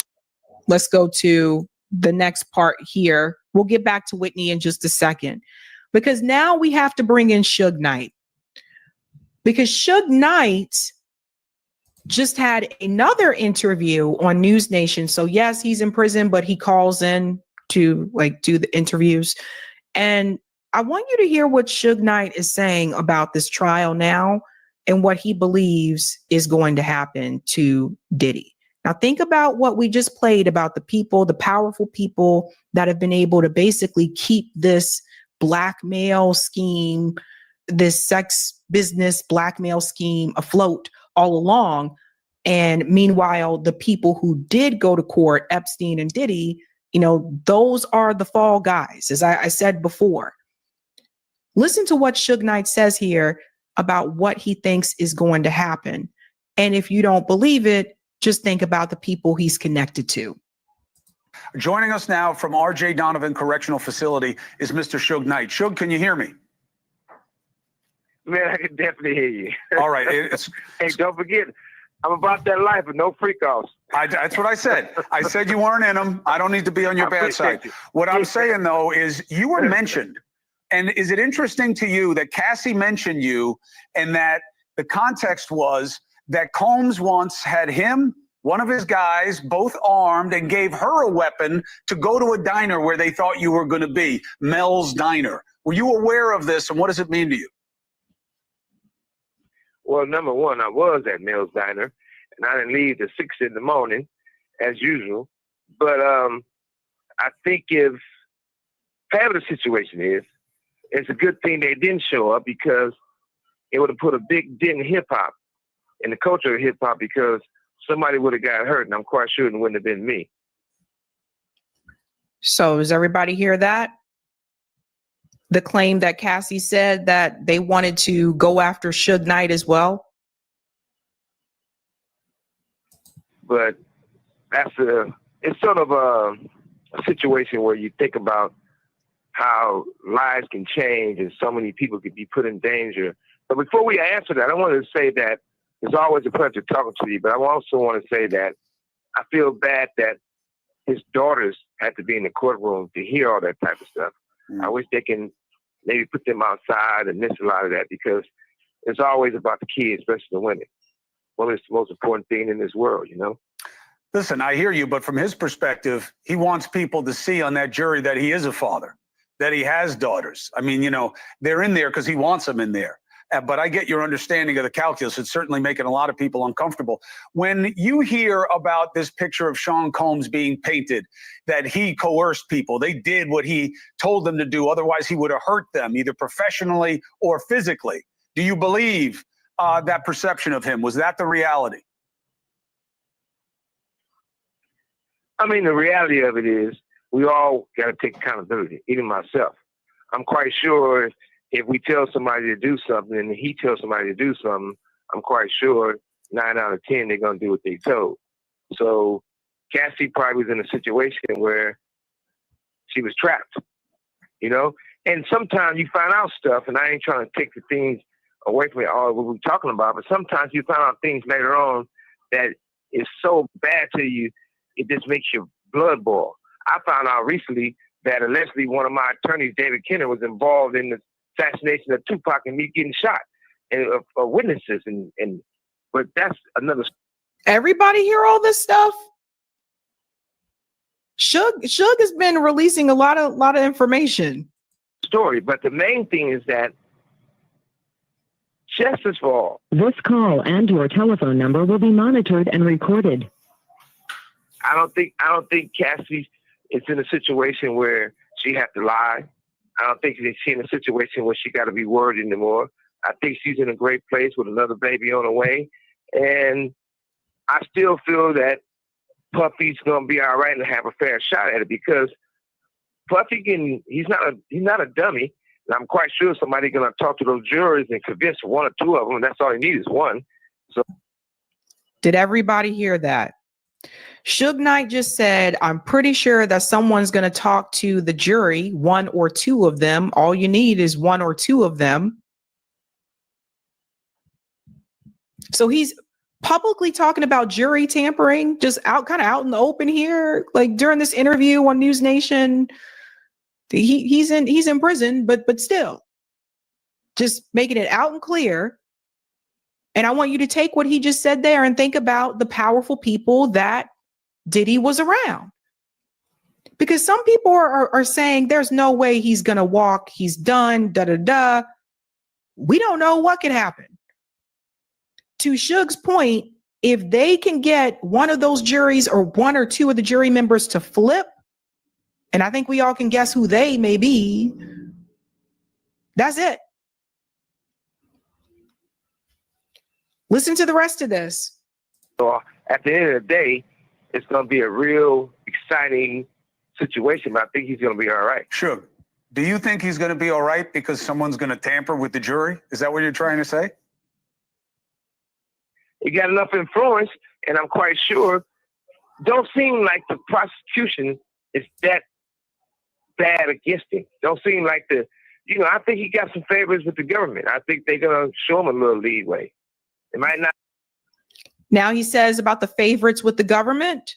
let's go to the next part here. We'll get back to Whitney in just a second, because now we have to bring in Suge Knight, because Suge Knight just had another interview on News Nation. So yes, he's in prison, but he calls in to like do the interviews. And I want you to hear what Suge Knight is saying about this trial now and what he believes is going to happen to Diddy. Now think about what we just played about the people, the powerful people that have been able to basically keep this blackmail scheme, this sex business blackmail scheme afloat all along. And meanwhile, the people who did go to court, Epstein and Diddy, you know, those are the fall guys, as I said before. Listen to what Suge Knight says here about what he thinks is going to happen. And if you don't believe it, just think about the people he's connected to. Joining us now from R.J. Donovan Correctional Facility is Mr. Suge Knight. Suge, can you hear me? Man, I can definitely hear you. All right. Hey, don't forget, I'm about that life with no freak-offs. That's what I said. I said you weren't in them. I don't need to be on your bad side. What I'm saying, though, is you were mentioned. And is it interesting to you that Cassie mentioned you and that the context was that Combs once had him, one of his guys, both armed, and gave her a weapon to go to a diner where they thought you were going to be, Mel's Diner. Were you aware of this, and what does it mean to you? Well, number one, I was at Mel's Diner, and I didn't leave till 6 in the morning, as usual. But I think if whatever the situation is, it's a good thing they didn't show up because it would have put a big dent in hip-hop, in the culture of hip-hop, because somebody would have got hurt, and I'm quite sure it wouldn't have been me. So does everybody hear that? The claim that Cassie said that they wanted to go after Suge Knight as well? But it's sort of a situation where you think about how lives can change and so many people could be put in danger. But before we answer that, I wanted to say that it's always a pleasure talking to you, but I also want to say that I feel bad that his daughters had to be in the courtroom to hear all that type of stuff. I wish they can maybe put them outside and miss a lot of that because it's always about the kids, especially the women. Women is the most important thing in this world, you know? Listen, I hear you, but from his perspective, he wants people to see on that jury that he is a father, that he has daughters. I mean, you know, they're in there because he wants them in there. But I get your understanding of the calculus. It's certainly making a lot of people uncomfortable. When you hear about this picture of Sean Combs being painted, that he coerced people, they did what he told them to do, otherwise he would have hurt them, either professionally or physically. Do you believe that perception of him? Was that the reality? I mean, the reality of it is we all got to take accountability, even myself. I'm quite sure if we tell somebody to do something and he tells somebody to do something, I'm quite sure 9 out of 10, they're going to do what they told. So Cassie probably was in a situation where she was trapped, you know? And sometimes you find out stuff, and I ain't trying to take the things away from all what we're talking about, but sometimes you find out things later on that is so bad to you, it just makes your blood boil. I found out recently that allegedly one of my attorneys, David Kenner, was involved in the assassination of Tupac and me getting shot, and witnesses, but that's another. Everybody hear all this stuff? Suge has been releasing a lot of information. Story, but the main thing is that justice for all. This call and your telephone number will be monitored and recorded. I don't think Cassie is in a situation where she has to lie. I don't think she's in a situation where she got to be worried anymore. I think she's in a great place with another baby on the way. And I still feel that Puffy's going to be all right and have a fair shot at it because Puffy he's not a dummy. And I'm quite sure somebody's going to talk to those jurors and convince one or two of them. And that's all he needs is one. So, did everybody hear that? Suge Knight just said, I'm pretty sure that someone's going to talk to the jury, one or two of them. All you need is one or two of them. So he's publicly talking about jury tampering, just kind of out in the open here, like during this interview on News Nation. He's in prison, but still, just making it out and clear. And I want you to take what he just said there and think about the powerful people that Diddy was around. Because some people are saying there's no way he's going to walk. He's done, We don't know what could happen. To Suge's point, if they can get one of those juries or one or two of the jury members to flip, and I think we all can guess who they may be, that's it. Listen to the rest of this. So at the end of the day, it's going to be a real exciting situation, but I think he's going to be all right. Sure. Do you think he's going to be all right because someone's going to tamper with the jury? Is that what you're trying to say? He got enough influence, and I'm quite sure. Don't seem like the prosecution is that bad against him. Don't seem like I think he got some favors with the government. I think they're going to show him a little leeway. It might not. Now he says about the favorites with the government.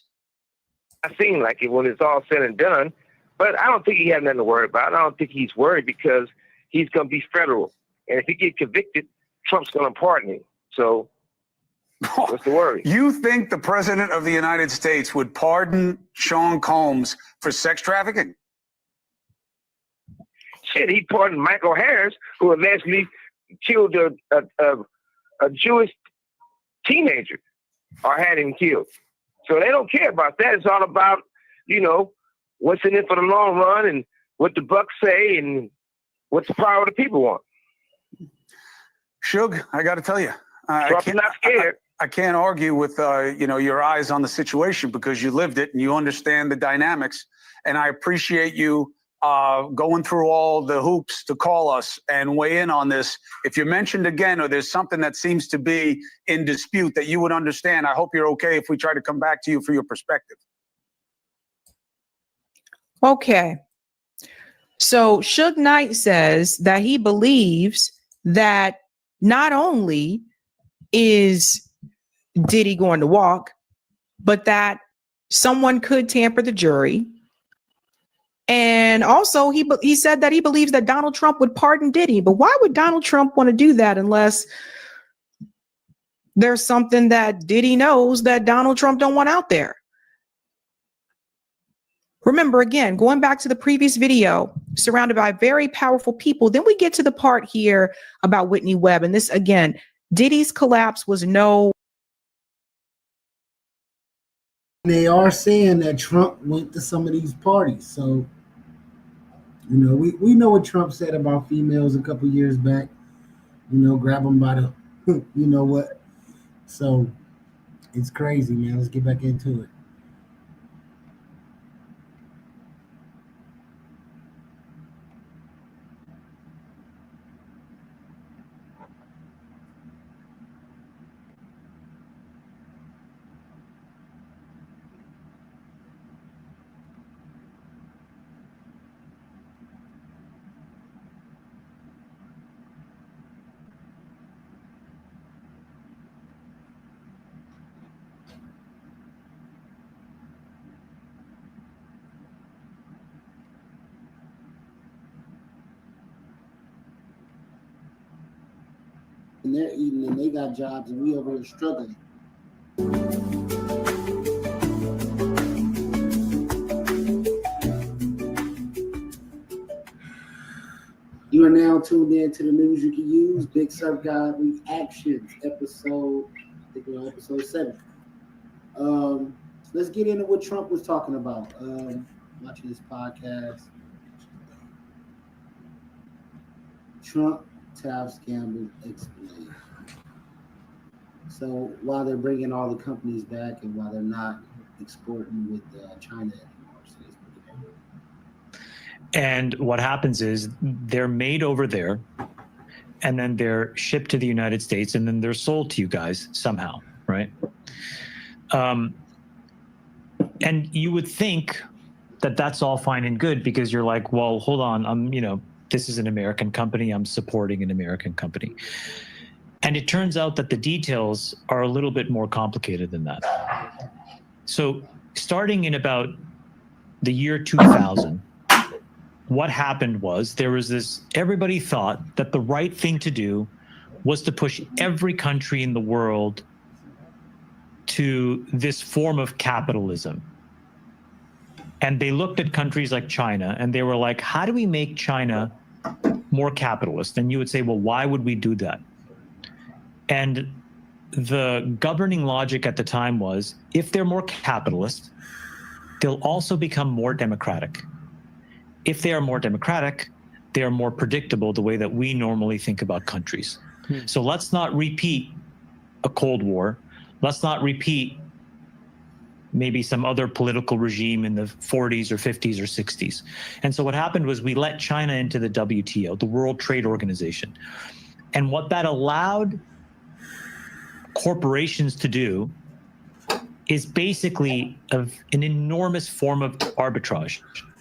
I seem like it when it's all said and done, but I don't think he has nothing to worry about. I don't think he's worried because he's going to be federal. And if he gets convicted, Trump's going to pardon him. So what's the worry? You think the president of the United States would pardon Sean Combs for sex trafficking? Shit, he pardoned Michael Harris, who allegedly killed a Jewish teenager or had him killed. So they don't care about that. It's all about, what's in it for the long run and what the bucks say and what the power of the people want. Suge, I got to tell you, Trump's not scared. I can't argue with your eyes on the situation because you lived it and you understand the dynamics. And I appreciate you going through all the hoops to call us and weigh in on this. If you're mentioned again or there's something that seems to be in dispute that you would understand, I hope you're okay if we try to come back to you for your perspective. Okay. So Suge Knight says that he believes that not only is Diddy going to walk, but that someone could tamper the jury. And also he said that he believes that Donald Trump would pardon Diddy. But why would Donald Trump want to do that unless there's something that Diddy knows that Donald Trump don't want out there? Remember, again, going back to the previous video, surrounded by very powerful people, then we get to the part here about Whitney Webb. And this, again, Diddy's collapse was no. They are saying that Trump went to some of these parties. So, we know what Trump said about females a couple years back. Grab them by the, you know what. So, it's crazy, man. Let's get back into it. And they're eating and they got jobs and we over here struggling. You are now tuned in to the news you can use. Big Surf Guy Reactions, episode 7. Let's get into what Trump was talking about. Watching this podcast. Trump tariff scandal explained. So while they're bringing all the companies back and while they're not exporting with China anymore. And what happens is they're made over there and then they're shipped to the United States and then they're sold to you guys somehow, right? And you would think that that's all fine and good because you're like, well, hold on, this is an American company. I'm supporting an American company. And it turns out that the details are a little bit more complicated than that. So starting in about the year 2000, what happened was there was this, everybody thought that the right thing to do was to push every country in the world to this form of capitalism. And they looked at countries like China and they were like, how do we make China more capitalist? And you would say, well, why would we do that? And the governing logic at the time was, if they're more capitalist, they'll also become more democratic. If they are more democratic, they are more predictable the way that we normally think about countries. So let's not repeat a Cold War. Let's not repeat maybe some other political regime in the 40s or 50s or 60s. And so what happened was we let China into the WTO, the World Trade Organization. And what that allowed corporations to do is basically an enormous form of arbitrage.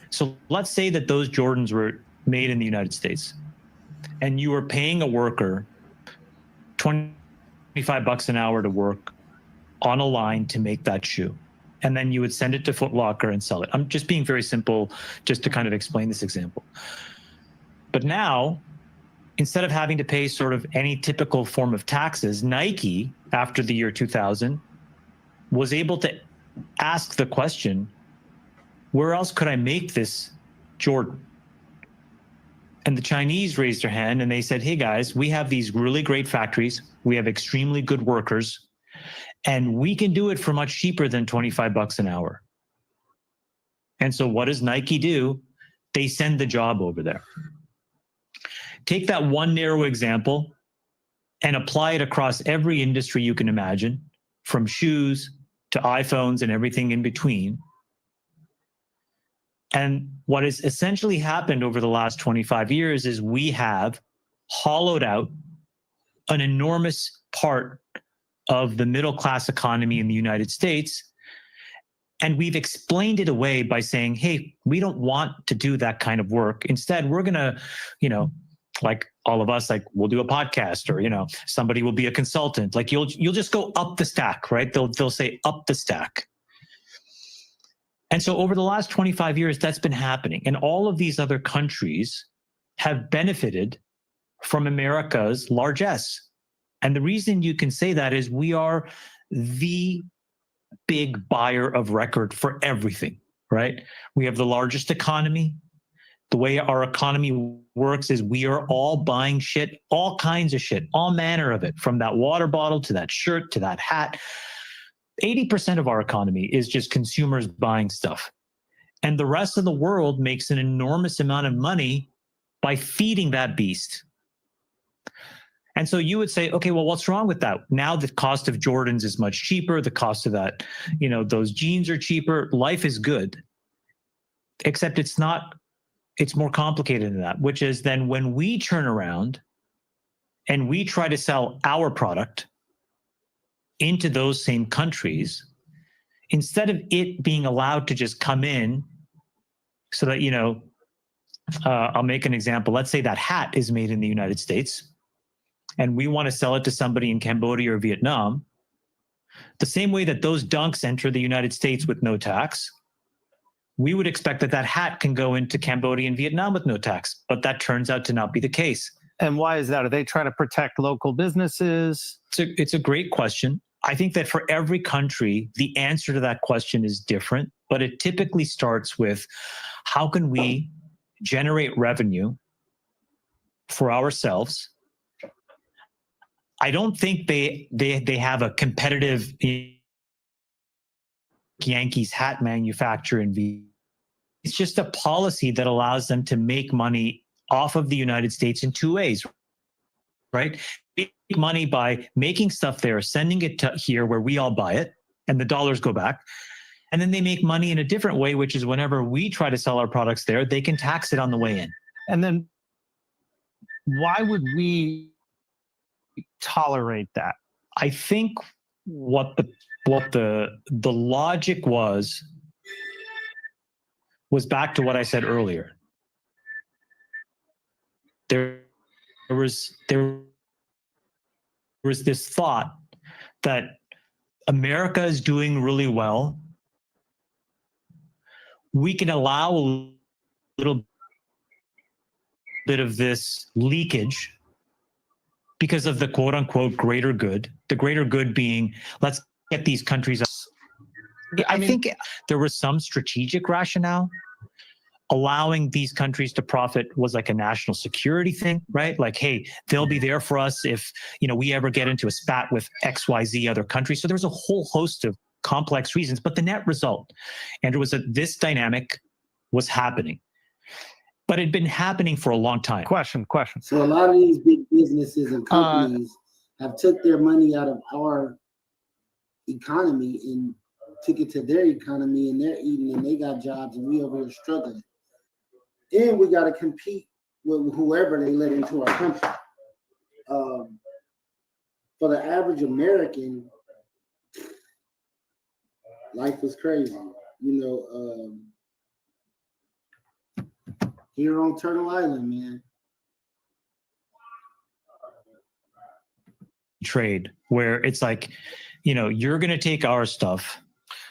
So let's say that those Jordans were made in the United States and you were paying a worker $25 an hour to work on a line to make that shoe. And then you would send it to Foot Locker and sell it. I'm just being very simple just to kind of explain this example. But now, instead of having to pay sort of any typical form of taxes, Nike, after the year 2000, was able to ask the question, where else could I make this Jordan? And the Chinese raised their hand and they said, hey guys, we have these really great factories. We have extremely good workers. And we can do it for much cheaper than $25 an hour. And so what does Nike do? They send the job over there. Take that one narrow example and apply it across every industry you can imagine, from shoes to iPhones and everything in between. And what has essentially happened over the last 25 years is we have hollowed out an enormous part of the middle-class economy in the United States. And we've explained it away by saying, hey, we don't want to do that kind of work. Instead, we're going to, like all of us, like we'll do a podcast or, somebody will be a consultant. Like you'll just go up the stack, right? They'll say up the stack. And so over the last 25 years, that's been happening. And all of these other countries have benefited from America's largesse. And the reason you can say that is we are the big buyer of record for everything, right? We have the largest economy. The way our economy works is we are all buying shit, all kinds of shit, all manner of it, from that water bottle to that shirt to that hat. 80% of our economy is just consumers buying stuff. And the rest of the world makes an enormous amount of money by feeding that beast. And so you would say, okay, well, what's wrong with that? Now the cost of Jordans is much cheaper. The cost of that, those jeans are cheaper. Life is good. Except it's not, it's more complicated than that, which is then when we turn around and we try to sell our product into those same countries, instead of it being allowed to just come in so that, I'll make an example. Let's say that hat is made in the United States and we want to sell it to somebody in Cambodia or Vietnam. The same way that those dunks enter the United States with no tax, we would expect that hat can go into Cambodia and Vietnam with no tax, but that turns out to not be the case. And why is that? Are they trying to protect local businesses? It's a great question. I think that for every country, the answer to that question is different, but it typically starts with how can we generate revenue for ourselves? I don't think they have a competitive Yankees hat manufacturer in V. It's just a policy that allows them to make money off of the United States in two ways, right? Make money by making stuff there, sending it to here where we all buy it, and the dollars go back. And then they make money in a different way, which is whenever we try to sell our products there, they can tax it on the way in. And then why would we tolerate that? I think what the logic was back to what I said earlier. There was this thought that America is doing really well. We can allow a little bit of this leakage because of the quote unquote greater good, the greater good being, let's get these countries I think there was some strategic rationale. Allowing these countries to profit was like a national security thing, right? Like, hey, they'll be there for us if we ever get into a spat with XYZ other countries. So there's a whole host of complex reasons, but the net result, Andrew, was that this dynamic was happening, but it'd been happening for a long time. Question. So a lot of these big businesses and companies have took their money out of our economy and took it to their economy, and they're eating and they got jobs, and we over here struggling. And we got to compete with whoever they let into our country. For the average American, life is crazy. Here on Turtle Island, man. Trade where it's like, you're going to take our stuff,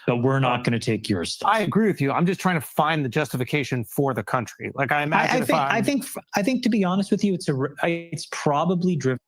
but we're not going to take your stuff. I agree with you. I'm just trying to find the justification for the country. Like I imagine. I think to be honest with you, it's probably driven.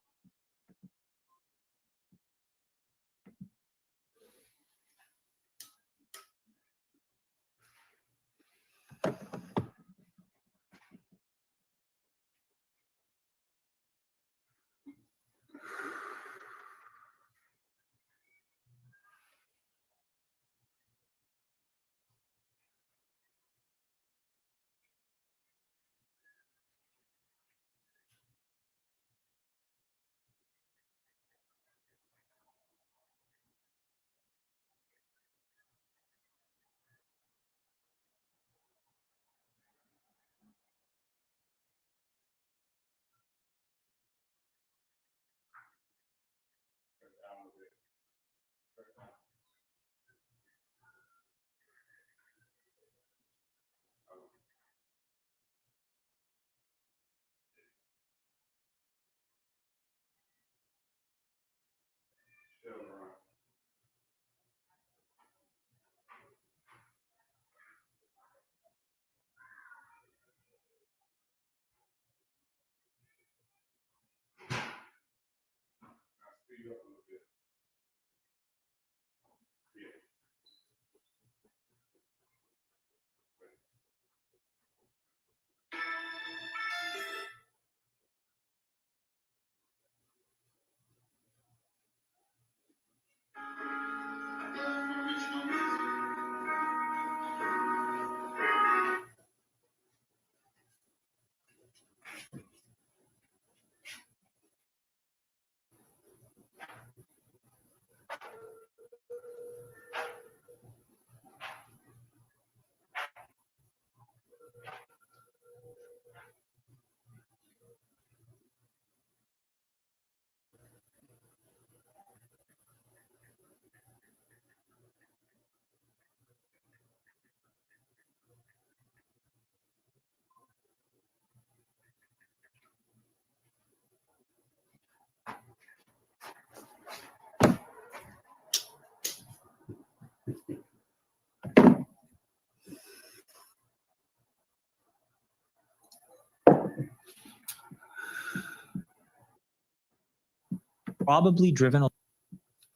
Probably driven.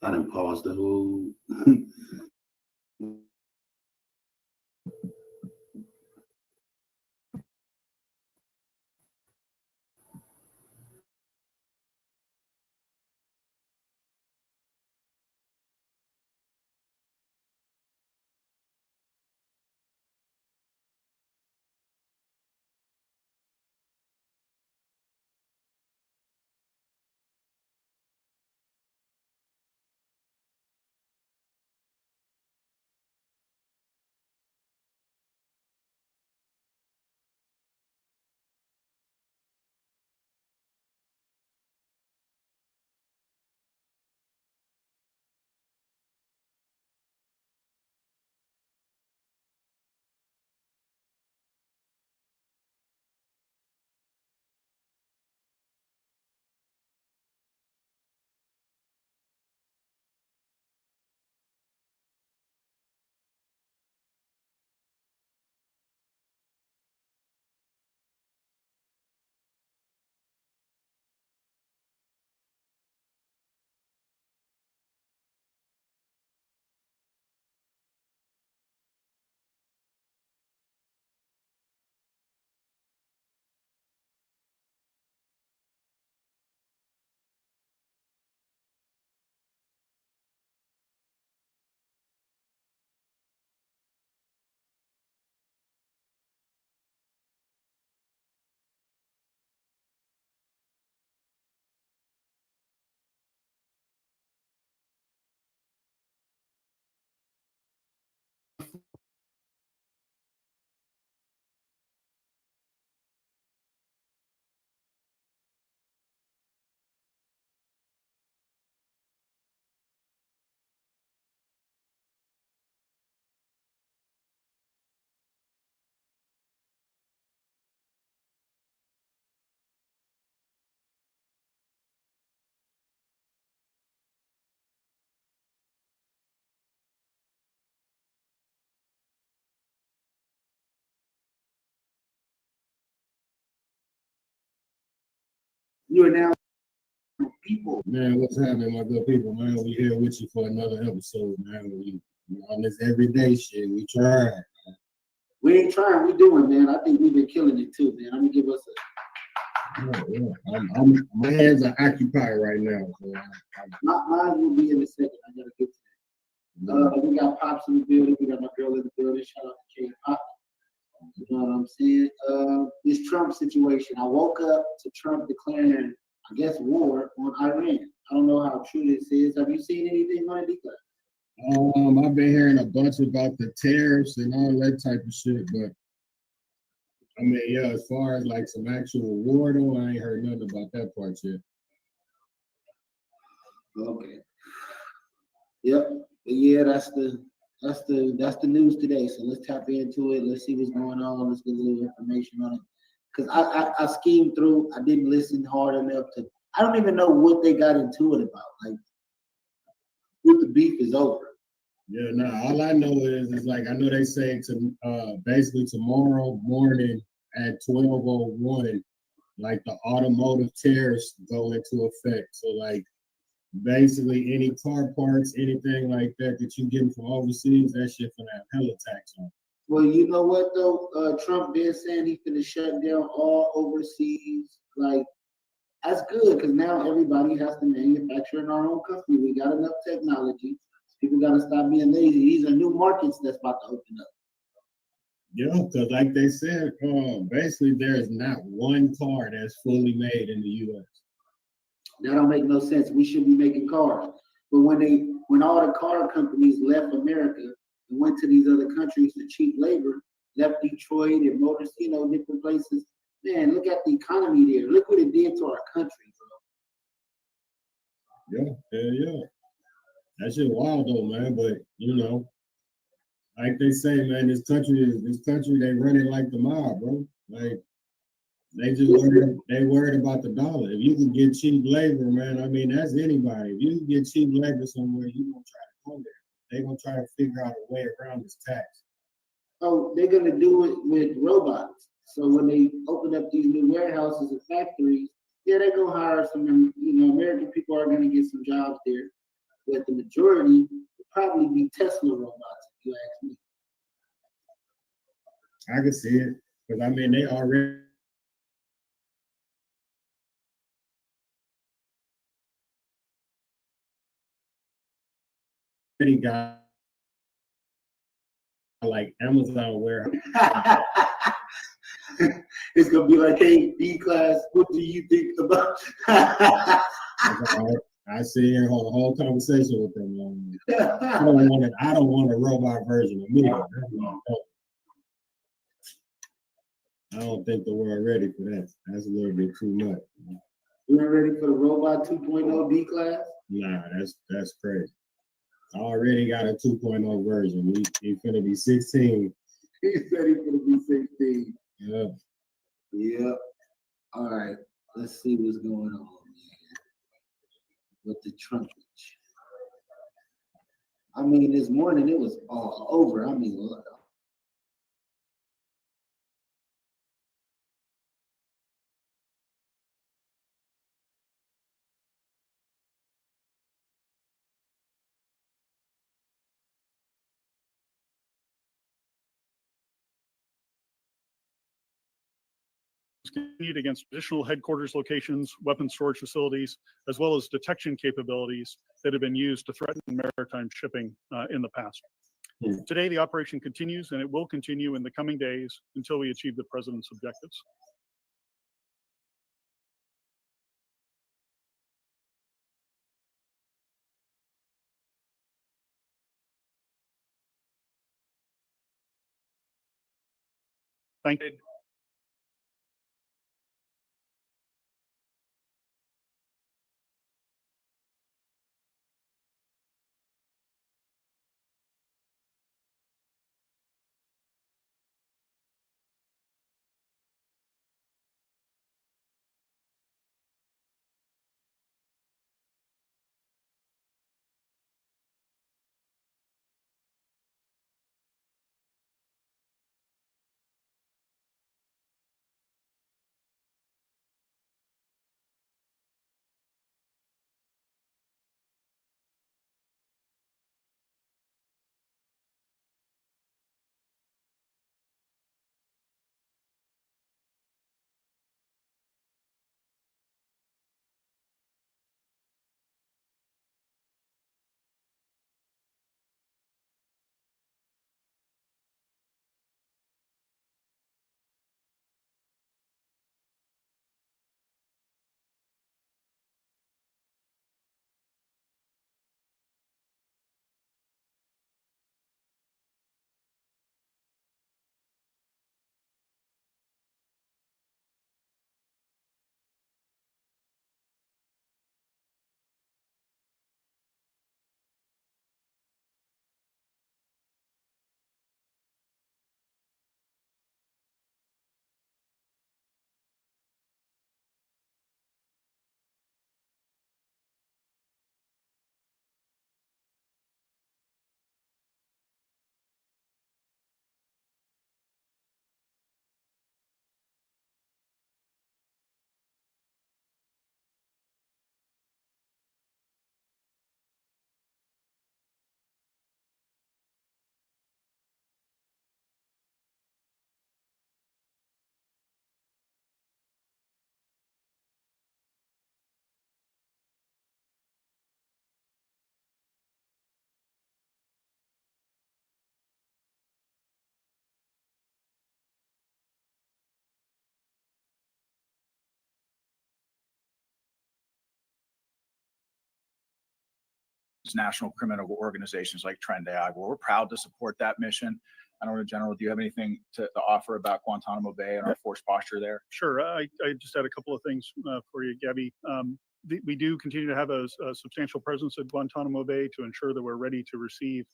I done paused the whole. You are now people. Man, what's happening, my good people, man? We here with you for another episode, man. We on this everyday shit. We try. We ain't trying, we doing, man. I think we've been killing it too, man. I'm gonna give us My hands are occupied right now. So mine will be in a second. I gotta get to that. We got Pops in the building. We got my girl in the building. Shout out to King Pop. You know what I'm saying? This Trump situation. I woke up to Trump declaring, I guess, war on Iran. I don't know how true this is. Have you seen anything on it? I've been hearing a bunch about the tariffs and all that type of shit, but I mean, yeah, as far as like some actual war though, I ain't heard nothing about that part yet. Okay. Yep. But yeah, that's the news today. So let's tap into it. Let's see what's going on. Let's get a little information on it. Because I schemed through. I didn't listen hard enough to. I don't even know what they got into it about. Like, what the beef is over. Yeah, all I know is like I know they say to basically tomorrow morning at 12:01, like the automotive tariffs go into effect. So like basically any car parts, anything like that you getting from overseas, that shit gonna have hella tax on. Well, you know what though? Trump been saying he's gonna shut down all overseas. Like, that's good because now everybody has to manufacture in our own country. We got enough technology. People got to stop being lazy. These are new markets that's about to open up. Yeah, because like they said, basically there is not one car that's fully made in the U.S. That don't make no sense. We should be making cars. But when all the car companies left America and went to these other countries for cheap labor, left Detroit and Motors, different places, man, look at the economy there. Look what it did to our country, bro. Yeah. That shit wild though, man. But like they say, man, this country they run it like the mob, bro. Like they just worried about the dollar. If you can get cheap labor, man, I mean that's anybody. If you can get cheap labor somewhere, you gonna try to go there. They gonna try to figure out a way around this tax. Oh, they're gonna do it with robots. So when they open up these new warehouses and factories, yeah, they're gonna hire some, American people are gonna get some jobs there. But the majority will probably be Tesla robots, if you ask me. I can see it. Because, I mean, they already got, like, Amazon warehouse. It's going to be like, hey, B-class, what do you think about? I sit here and hold a whole conversation with them. I don't want a robot version of me. I don't think the world ready for that. That's a little bit too much. You ain't ready for the robot 2.0 B-class? Nah, that's crazy. I already got a 2.0 version. He's gonna be 16. He said he's gonna be 16. Yeah. Yep. All right. Let's see what's going on with the trumpet. I mean, this morning it was all over. I mean, look. Continued against traditional headquarters locations, weapons storage facilities, as well as detection capabilities that have been used to threaten maritime shipping in the past. Today, the operation continues, and it will continue in the coming days until we achieve the president's objectives. Thank you. national criminal organizations like Tren de Agua. We're proud to support that mission. I don't know, General, do you have anything to offer about Guantanamo Bay and our force posture there? Sure. I just had a couple of things for you, Gabby. We do continue to have a substantial presence at Guantanamo Bay to ensure that we're ready to receive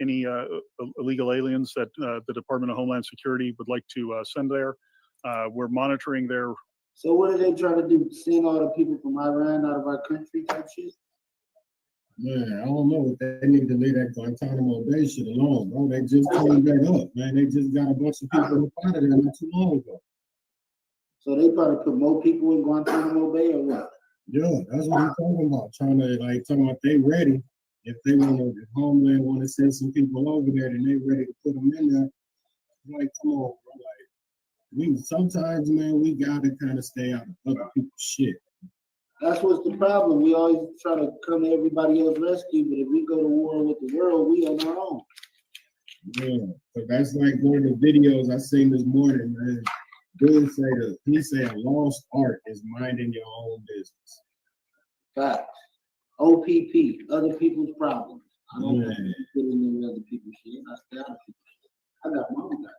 any illegal aliens that the Department of Homeland Security would like to send there. We're monitoring their. So what are they trying to do? Send all the people from Iran out of our country type shit? Man, I don't know. They need to leave that Guantanamo Bay shit alone, bro. They just cleaned that up, man. They just got a bunch of people up out of there not too long ago. So they probably put more people in Guantanamo Bay or what? Yeah, that's what I'm talking about. Talking about they ready. If they want to, if Homeland want to send some people over there, then they ready to put them in there. Like, come on, bro. Like, sometimes, man, we gotta kind of stay out of other people's shit. That's what's the problem. We always try to come to everybody else's rescue, but if we go to war with the world, we on our own. Yeah, but that's like one of the videos I seen this morning, man. Dude he say a lost art is minding your own business. Facts. OPP, other people's problems. I don't get in other people's shit. I stay out of people's shit. I got my own guy.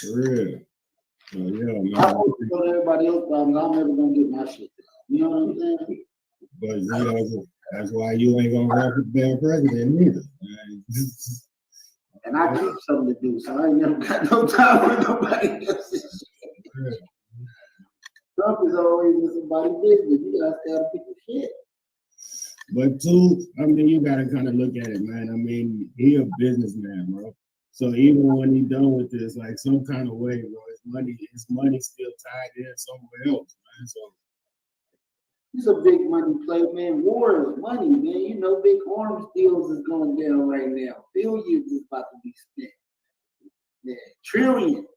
For real. Yeah, man. I hope to go to everybody else's problems. I'm never gonna get my shit. You know what I'm saying? But you know, that's why you ain't gonna run for the damn president either. And I keep something to do, so I ain't never got no time for nobody else's shit. Trump is always in somebody's business. You gotta stay out of people's shit. But too, I mean, you gotta kind of look at it, man. I mean, he a businessman, bro. So even when he done with this, like some kind of way, bro, his money still tied in somewhere else, man. So he's a big money play, man. War is money, man. You know, big arms deals is going down right now. Billions is about to be spent. Yeah, trillions.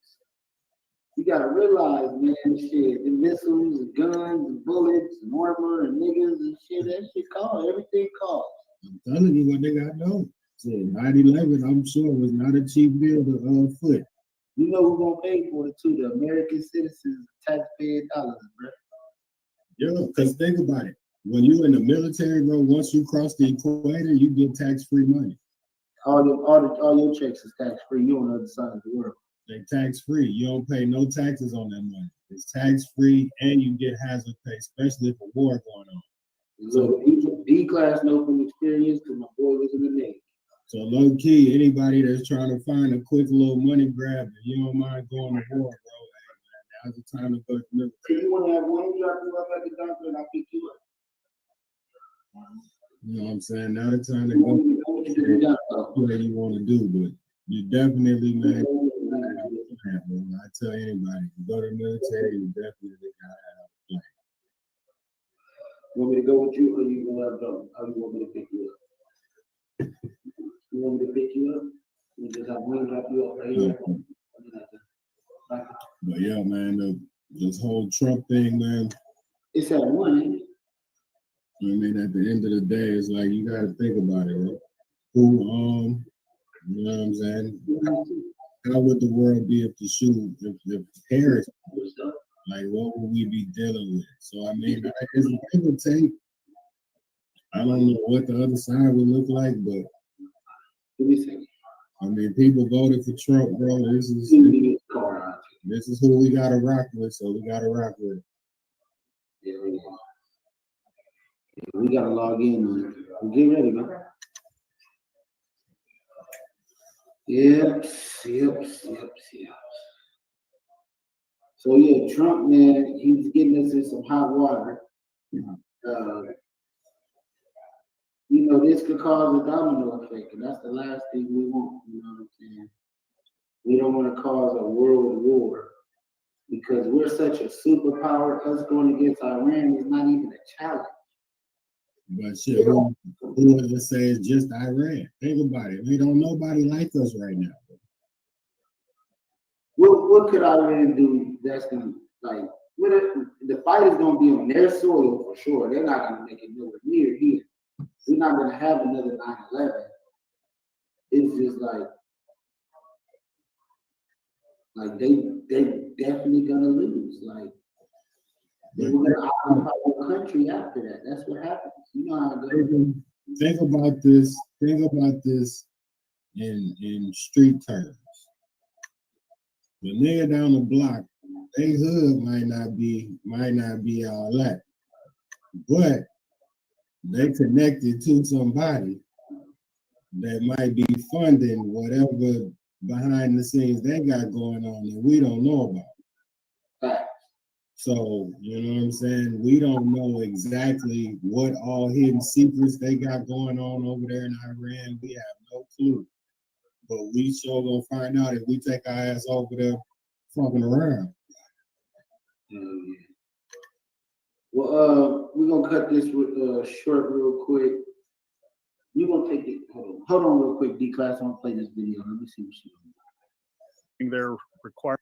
You gotta realize, man, shit, the missiles and guns and bullets and armor and niggas and shit, that shit costs. Everything costs. I'm telling you what they got done. So 9/11, I'm sure, was not a cheap bill to foot. You know who's gonna pay for it too? The American citizens, taxpayer dollars, bro. Yeah, because think about it. When you in the military, bro, once you cross the equator, you get tax-free money. All your checks is tax-free. You on the other side of the world. They tax-free. You don't pay no taxes on that money. It's tax-free, and you get hazard pay, especially if a war going on. So D-class know from experience because my boy was in the Navy. So low key, anybody that's trying to find a quick little money grab, and you don't mind going to war, bro, now's the time to go to the military. You want to have one drop you up at the doctor and I'll pick you up. You know what I'm saying? Now the time to go what you want to do, but you definitely, man, I tell anybody, you go to the military, you definitely gotta have a plan. You want me to go with you or you gonna have go? How do you want me to pick you up? You want me to pick you up? We just have one drop you up right here. But yeah, man, this whole Trump thing, man. It's at one, ain't it? I mean, at the end of the day, it's like you got to think about it, right? Who, you know what I'm saying? How would the world be if if Harris, like, what would we be dealing with? So, I mean, it's a give or take. I don't know what the other side would look like, but I mean, people voted for Trump, bro. This is who we got to rock with, so we got to rock with. Yeah. We gotta log in on it. Get ready, man. Yep. So yeah, Trump, man, he's getting us in some hot water. You know, this could cause a domino effect, and that's the last thing we want. You know what I'm saying? We don't want to cause a world war because we're such a superpower. Us going against Iran is not even a challenge. But shit, who would just say it's just Iran? Think about it. We don't nobody like us right now. What could Iran do that's gonna like? The fight is gonna be on their soil for sure. They're not gonna make it nowhere near here. We're not gonna have another 9/11. It's just like they definitely gonna lose. Like we're gonna occupy the country after that. That's what happens. You know how it goes. think about this. Think about this in street terms. The nigga down the block, they hood might not be all that, but they connected to somebody that might be funding whatever behind the scenes they got going on that we don't know about. So, you know what I'm saying? We don't know exactly what all hidden secrets they got going on over there in Iran. We have no clue. But we sure gonna find out if we take our ass over there fucking around. Well, we're gonna cut this short real quick. You're gonna take it. Hold on real quick, D-Class. I'm gonna play this video. Let me see what she's doing. Their requirement.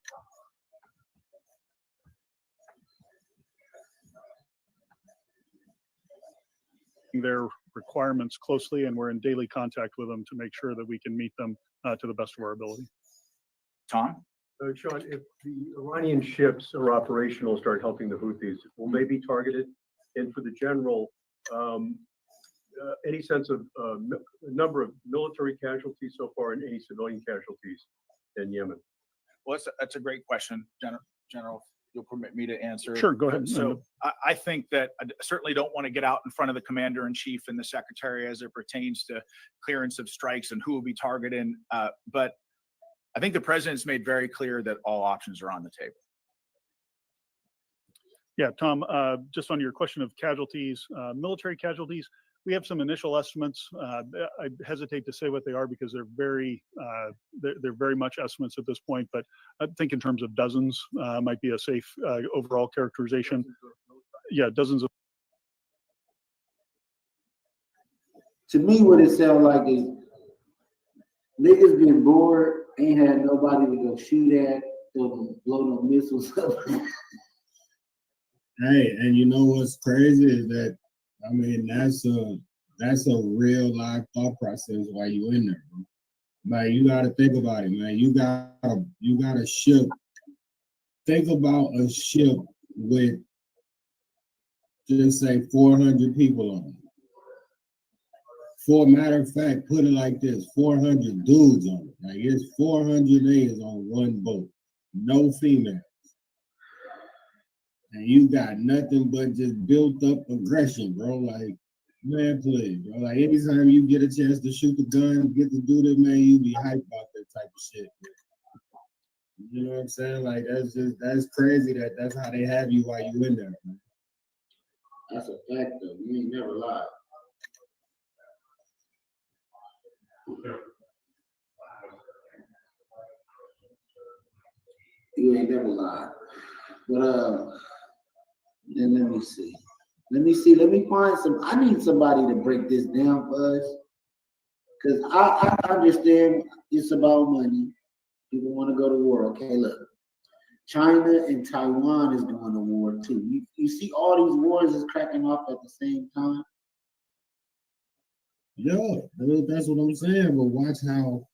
Their requirements closely, and we're in daily contact with them to make sure that we can meet them to the best of our ability. Tom? Sean, if the Iranian ships are operational, start helping the Houthis, will they be targeted? And for the general, any sense of number of military casualties so far and any civilian casualties in Yemen? Well, that's a great question, General. You'll permit me to answer. Sure, go ahead. So I think that I certainly don't want to get out in front of the commander-in-chief and the secretary as it pertains to clearance of strikes and who will be targeted. But I think the president's made very clear that all options are on the table. Yeah, Tom, just on your question of casualties, military casualties, we have some initial estimates. I hesitate to say what they are because they're very much estimates at this point, but I think in terms of dozens might be a safe overall characterization. Yeah, dozens of. To me, what it sounds like is niggas been bored, ain't had nobody to go shoot at, or blow no missiles up. Hey, and you know what's crazy is that, I mean, that's a real live thought process while you in there, bro. Like, you got to think about it, man. You got a ship. Think about a ship with, just say, 400 people on it. For a matter of fact, put it like this: 400 dudes on it. Like, it's 400 niggas on one boat, no females. And you got nothing but just built up aggression, bro. Like, man, please, bro. Like, anytime you get a chance to shoot the gun, get to do that, man, you be hyped about that type of shit, man. You know what I'm saying? Like, that's crazy that that's how they have you while you in there, man. That's a fact, though. You ain't never lied. You ain't never lied. But then let me see. Let me find some. I need somebody to break this down for us. Because I understand it's about money. People want to go to war. Okay, look. China and Taiwan is going to war too. You see all these wars is cracking off at the same time. Yeah, that's what I'm saying. But watch how